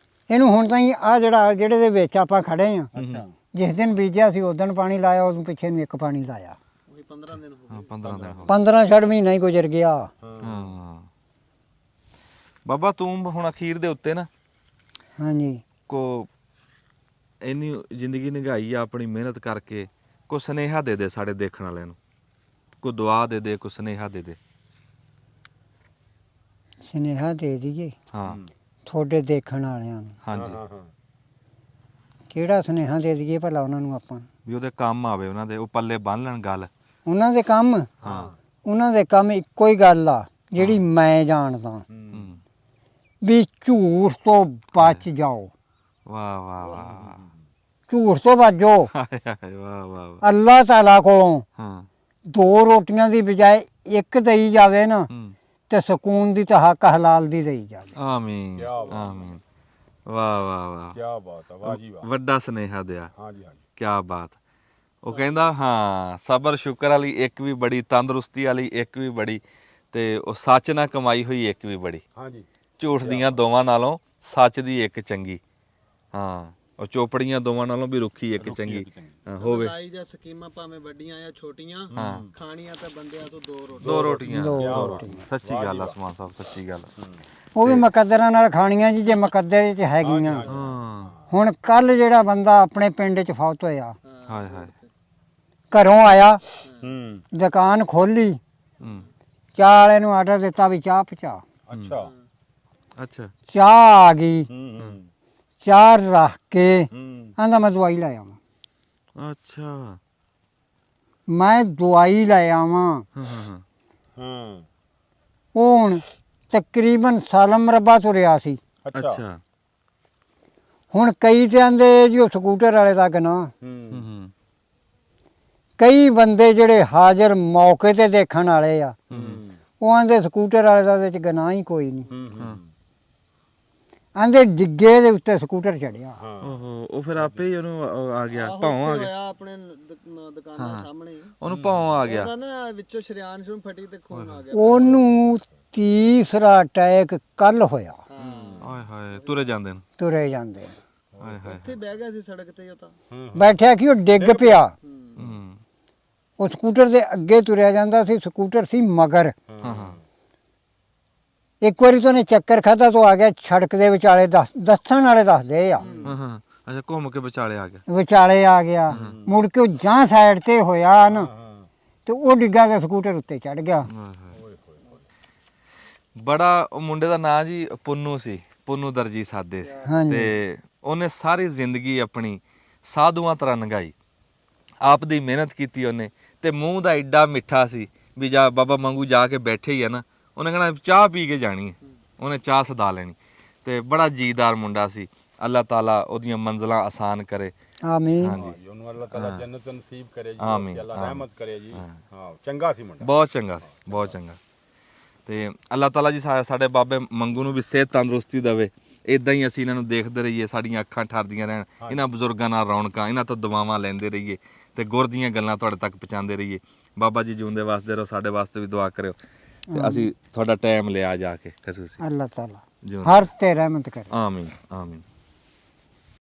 ਇਹਨੂੰ ਹੁਣ ਤਾਂ ਹੀ ਆ ਜਿਹੜੇ ਦੇ ਵਿੱਚ ਆਪਾਂ ਖੜੇ ਆ, ਅੱਛਾ ਜਿਸ ਦਿਨ ਬੀਜਿਆ ਸੀ ਉਸ ਦਿਨ ਪਾਣੀ ਲਾਇਆ, ਉਦੋਂ ਪਿੱਛੇ ਨੂੰ ਇੱਕ ਪਾਣੀ ਲਾਇਆ। ਉਹੀ 15 ਦਿਨ ਹੋ ਹਾਂ 15 ਦਿਨ ਹੋ 15 ਛੜ ਮਹੀਨਾ ਹੀ ਗੁਜ਼ਰ ਗਿਆ। ਹਾਂ ਬਾਬਾ ਤੂੰ ਹੁਣ ਅਖੀਰ ਦੇ ਉੱਤੇ ਨਾ ਹਾਂਜੀ, ਕੋ ਇੰਨੀ ਜ਼ਿੰਦਗੀ ਨਿਗਾਈ ਆ ਆਪਣੀ ਮਿਹਨਤ ਕਰਕੇ, ਕੋ ਸੁਨੇਹਾ ਦੇ ਸਾਡੇ ਦੇਖਣ ਵਾਲਿਆਂ ਨੂੰ, ਕੋ ਦੁਆ ਦੇ ਕੋ ਸੁਨੇਹਾ ਦੇ ਸੁਨੇਹਾ ਦੇ ਦਈਏ ਹਾਂ ਤੁਹਾਡੇ ਦੇਖਣ ਵਾਲਿਆਂ ਨੂੰ। ਹਾਂਜੀ ਹਾਂ ਹਾਂ ਕਿਹੜਾ ਸੁਨੇਹਾ ਦੇ ਦਈਏ ਭਲਾ ਉਹਨਾਂ ਨੂੰ ਆਪਾਂ? ਵੀ ਉਹਦੇ ਕੰਮ ਆਵੇ, ਉਹਨਾਂ ਦੇ ਉਹ ਪੱਲੇ ਬੰਨ ਲੈਣ ਗੱਲ। ਉਹਨਾਂ ਦੇ ਕੰਮ, ਹਾਂ ਉਹਨਾਂ ਦੇ ਕੰਮ ਇੱਕੋ ਹੀ ਗੱਲ ਆ ਜਿਹੜੀ ਮੈਂ ਜਾਣਦਾ, ਹੂੰ ਵੀ ਝੂਠ ਤੋਂ ਬਚ ਜਾਓ। ਵਾਹ ਵਾਹ ਵਾਹ ਝੂਠ ਤੋਂ ਬਚੋ। ਹਾਏ ਹਾਏ ਵਾਹ ਵਾਹ ਵਾਹ। ਅੱਲਾਹ ਤਾਲਾ ਕੋਲੋਂ ਹਾਂ 2 ਰੋਟੀਆਂ ਦੀ ਬਜਾਏ ਇੱਕ ਦੇਈ ਜਾਵੇ ਨਾ, ਹੂੰ ਤੇ ਸਕੂਨ ਦੀ ਤਾਂ ਹੱਕ ਹਲਾਲ ਦੀ ਦੇਈ ਜਾਵੇ। ਆਮੀਨ ਕਿਆ ਬਾਤ। ਆਮੀਨ ਵਾਹ ਵਾਹ ਵਾਹ। ਕੀ ਬਾਤ ਆ, ਵਾਹ ਜੀ ਵਾਹ। ਵੱਡਾ ਸੁਨੇਹਾ ਦਿਆ। ਹਾਂਜੀ ਹਾਂਜੀ ਕਿਆ ਬਾਤ। ਉਹ ਕਹਿੰਦਾ ਹਾਂ ਸਬਰ ਸ਼ੁਕਰ ਵਾਲੀ ਇੱਕ ਵੀ ਬੜੀ, ਤੰਦਰੁਸਤੀ ਵਾਲੀ ਇੱਕ ਵੀ ਬੜੀ, ਤੇ ਉਹ ਸੱਚ ਨਾਲ ਕਮਾਈ ਹੋਈ ਇੱਕ ਵੀ ਬੜੀ। ਹਾਂਜੀ ਝੂਠ ਦੀਆਂ ਦੋਵਾਂ ਨਾਲੋਂ ਸੱਚ ਦੀ ਇੱਕ ਚੰਗੀ। ਹਾਂ ਉਹ ਚੋਪੜੀਆਂ ਦੋਵਾਂ ਨਾਲੋਂ ਵੀ ਰੁੱਖੀ ਇੱਕ ਚੰਗੀ ਹੋਵੇ। ਲਾਈ ਜਾਂ ਸਕੀਮਾਂ ਭਾਵੇਂ ਵੱਡੀਆਂ ਜਾਂ ਛੋਟੀਆਂ, ਖਾਣੀਆਂ ਤਾਂ ਬੰਦਿਆਂ ਤੋਂ 2 ਰੋਟੀ। 2 ਰੋਟੀਆਂ ਦੋ ਦੋ ਰੋਟੀਆਂ। ਸੱਚੀ ਗੱਲ ਆ ਸਮਾਨ ਸਾਹਿਬ, ਸੱਚੀ ਗੱਲ। ਉਹ ਵੀ ਮੁਕੱਦਰਾਂ ਨਾਲ ਖਾਣੀਆਂ ਜੀ, ਜੇ ਮੁਕੱਦਰ 'ਚ ਹੈਗੀਆਂ। ਹਾਂ ਹੁਣ ਕੱਲ ਜਿਹੜਾ ਬੰਦਾ ਆਪਣੇ ਪਿੰਡ 'ਚ ਫੌਤ ਹੋਇਆ, ਹਾਏ ਹਾਏ। ਘਰੋਂ ਆਇਆ, ਹੂੰ ਦੁਕਾਨ ਖੋਲੀ, ਹੂੰ ਚਾਹ ਵਾਲੇ ਨੂੰ ਆਰਡਰ ਦਿੱਤਾ ਵੀ ਚਾਹ ਪਚਾ। ਅੱਛਾ ਅੱਛਾ ਚਾਹ ਆ ਗਈ, ਹੂੰ ਚਾਹ ਰੱਖ ਕੇ ਹੂੰ ਆਂਦਾ ਮੈਂ ਦਵਾਈ ਲੈ ਆਵਾਂ। ਅੱਛਾ ਮੈਂ ਦਵਾਈ ਲੈ ਆਵਾਂ। ਹਾਂ ਹਾਂ ਹਾਂ ਹਾਂ ਉਹ ਹੁਣ ਤਕਰੀਬਨ ਸਾਲ ਮਰਬਾ ਤੁਰਿਆ ਸੀ। ਅੱਛਾ ਅੱਛਾ ਹੁਣ ਕਈ ਤੇ ਆਂਦੇ ਜੀ ਉਹ ਸਕੂਟਰ ਵਾਲੇ ਦਾ ਗੁਨਾਹ, ਹੂੰ ਹੂੰ ਕਈ ਬੰਦੇ ਜਿਹੜੇ ਹਾਜ਼ਰ ਮੌਕੇ ਤੇ ਦੇਖਣ ਵਾਲੇ ਆ, ਹੂੰ ਉਹ ਆਂਦੇ ਸਕੂਟਰ ਵਾਲੇ ਦਾ ਵਿੱਚ ਗੁਨਾਹ ਹੀ ਕੋਈ ਨਹੀਂ। ਹੂੰ ਆਂਦੇ ਡਿੱਗੇ ਦੇ ਉੱਤੇ ਸਕੂਟਰ ਚੜਿਆ। ਹਾਂ ਓਹੋ ਉਹ ਫਿਰ ਆਪੇ ਹੀ ਉਹਨੂੰ ਆ ਗਿਆ, ਆਹੋ, ਭੌਂ ਆ ਉੱਥੇ ਗਿਆ ਹੋਇਆ ਆਪਣੇ ਦੁਕਾਨਾਂ ਸਾਹਮਣੇ ਹੀ। ਉਹਨੂੰ, ਭੌਂ ਆ ਗਿਆ। ਉਹਦਾ ਨਾ ਵਿੱਚੋਂ ਸ਼ਰਿਆਨ ਸ਼ੁਰੂ ਫਟੀ ਤੇ ਖੂਨ ਆ ਗਿਆ। ਉਹਨੂੰ ਤੀਸਰਾ ਅਟੈਕ ਕੱਲ ਹੋਇਆ, ਹਾਏ ਹਾਏ ਤੁਰੇ ਜਾਂਦੇ ਨੇ। ਤੁਰੇ ਜਾਂਦੇ। ਹਾਏ ਹਾਏ ਉੱਥੇ ਬਹਿ ਗਿਆ ਸੀ ਸੜਕ ਤੇ ਹੀ ਉਹ ਤਾਂ। ਬੈਠਿਆ ਕਿ ਉਹ ਡਿੱਗ ਪਿਆ। ਹੂੰ ਉਹ ਸਕੂਟਰ ਦੇ ਅੱਗੇ ਤੁਰਿਆ ਜਾਂਦਾ ਸੀ, ਸਕੂਟਰ ਸੀ ਮਗਰ। ਹਾਂ ਹਾਂ ਇੱਕ ਵਾਰੀ ਤੋਂ ਉਹਨੇ ਚੱਕਰ ਖਾਧਾ ਤੋਂ ਆ ਗਿਆ ਸੜਕ ਦੇ ਵਿਚਾਲੇ, ਦੱਸਣ ਵਾਲੇ ਦੱਸਦੇ ਆ, ਹਾਂ ਹਾਂ ਅੱਛਾ ਘੁੰਮ ਕੇ ਵਿਚਾਲੇ ਆ ਗਿਆ। ਵਿਚਾਲੇ ਆ ਗਿਆ। ਮੁੜ ਕੇ ਉਹ ਜਾਂ ਸਾਈਡ ਤੇ ਹੋਇਆ ਨਾ, ਤੇ ਉਹ ਡਿੱਗਾ ਤੇ ਸਕੂਟਰ ਉੱਤੇ ਚੜ ਗਿਆ। ਹਾਏ ਹਾਏ। ਬੜਾ ਉਹ ਮੁੰਡੇ ਦਾ ਨਾਂ ਜੀ ਪੁੰਨੂ ਸੀ, ਪੁੰਨੂ ਦਰਜੀ ਸਾਦੇ ਸੀ। ਹਾਂਜੀ। ਤੇ ਉਹਨੇ ਸਾਰੀ ਜ਼ਿੰਦਗੀ ਆਪਣੀ ਸਾਧੂਆਂ ਤਰ੍ਹਾਂ ਲੰਘਾਈ, ਆਪ ਦੀ ਮਿਹਨਤ ਕੀਤੀ ਉਹਨੇ, ਤੇ ਮੂੰਹ ਦਾ ਐਡਾ ਮਿੱਠਾ ਸੀ ਵੀ ਜਾ ਬਾਬਾ ਮੰਗੂ ਜਾ ਕੇ ਬੈਠੇ ਹੀ ਆ ਨਾ, ਉਹਨੇ ਕਹਿਣਾ ਚਾਹ ਪੀ ਕੇ ਜਾਣੀ ਹੈ, ਉਹਨੇ ਚਾਹ ਸਦਾ ਲੈਣੀ। ਤੇ ਬੜਾ ਜੀਦਾਰ ਮੁੰਡਾ ਸੀ। ਅੱਲਾਹ ਤਾਲਾ ਉਹਦੀਆਂ ਮੰਜ਼ਲਾਂ ਆਸਾਨ ਕਰੇ। ਆਮੀਨ। ਹਾਂਜੀ ਉਹਨੂੰ ਅੱਲਾਹ ਤਾਲਾ ਜੰਨਤ ਨਸੀਬ ਕਰੇ ਜੀ, ਆਮੀਨ, ਅੱਲਾਹ ਆਮੀਨ। ਰਹਿਮਤ ਕਰੇ ਜੀ। ਹਾਂ ਚੰਗਾ ਸੀ ਮੁੰਡਾ, ਬਹੁਤ ਚੰਗਾ ਸੀ, ਬਹੁਤ ਚੰਗਾ। ਤੇ ਅੱਲਾਹ ਤਾਲਾ ਜੀ ਸਾਡੇ ਬਾਬੇ ਮੰਗੂ ਨੂੰ ਵੀ ਸਿਹਤ ਤੰਦਰੁਸਤੀ ਦੇਵੇ। ਇਦਾਂ ਹੀ ਅਸੀਂ ਇਹਨਾਂ ਨੂੰ ਦੇਖਦੇ ਰਹੀਏ, ਸਾਡੀਆਂ ਅੱਖਾਂ ਠਰਦੀਆਂ ਰਹਿਣ, ਇਹਨਾਂ ਬਜ਼ੁਰਗਾਂ ਨਾਲ ਰੌਣਕਾਂ, ਇਹਨਾਂ ਤੋਂ ਦੁਆਵਾਂ ਲੈਂਦੇ ਰਹੀਏ, ਤੇ ਗੁਰ ਦੀਆਂ ਗੱਲਾਂ ਤੁਹਾਡੇ ਤੱਕ ਪਹੁੰਚਾਉਂਦੇ ਰਹੀਏ। ਬਾਬਾ ਜੀ ਜਿਉਂਦੇ ਵਾਸਤੇ ਰਹੋ, ਸਾਡੇ ਵਾਸਤੇ ਵੀ ਦੁਆ ਕਰਿਓ। ਤੇ ਅਸੀਂ ਤੁਹਾਡਾ ਟਾਈਮ ਲਿਆ ਜਾ ਕੇ ਖਸੂਸੀ। ਅੱਲਾਹ ਤਾਲਾ ਜਿਉਂਦੇ ਹਰ ਤੇ ਰਹਿਮਤ ਕਰੇ। ਆਮੀਨ ਆਮੀਨ।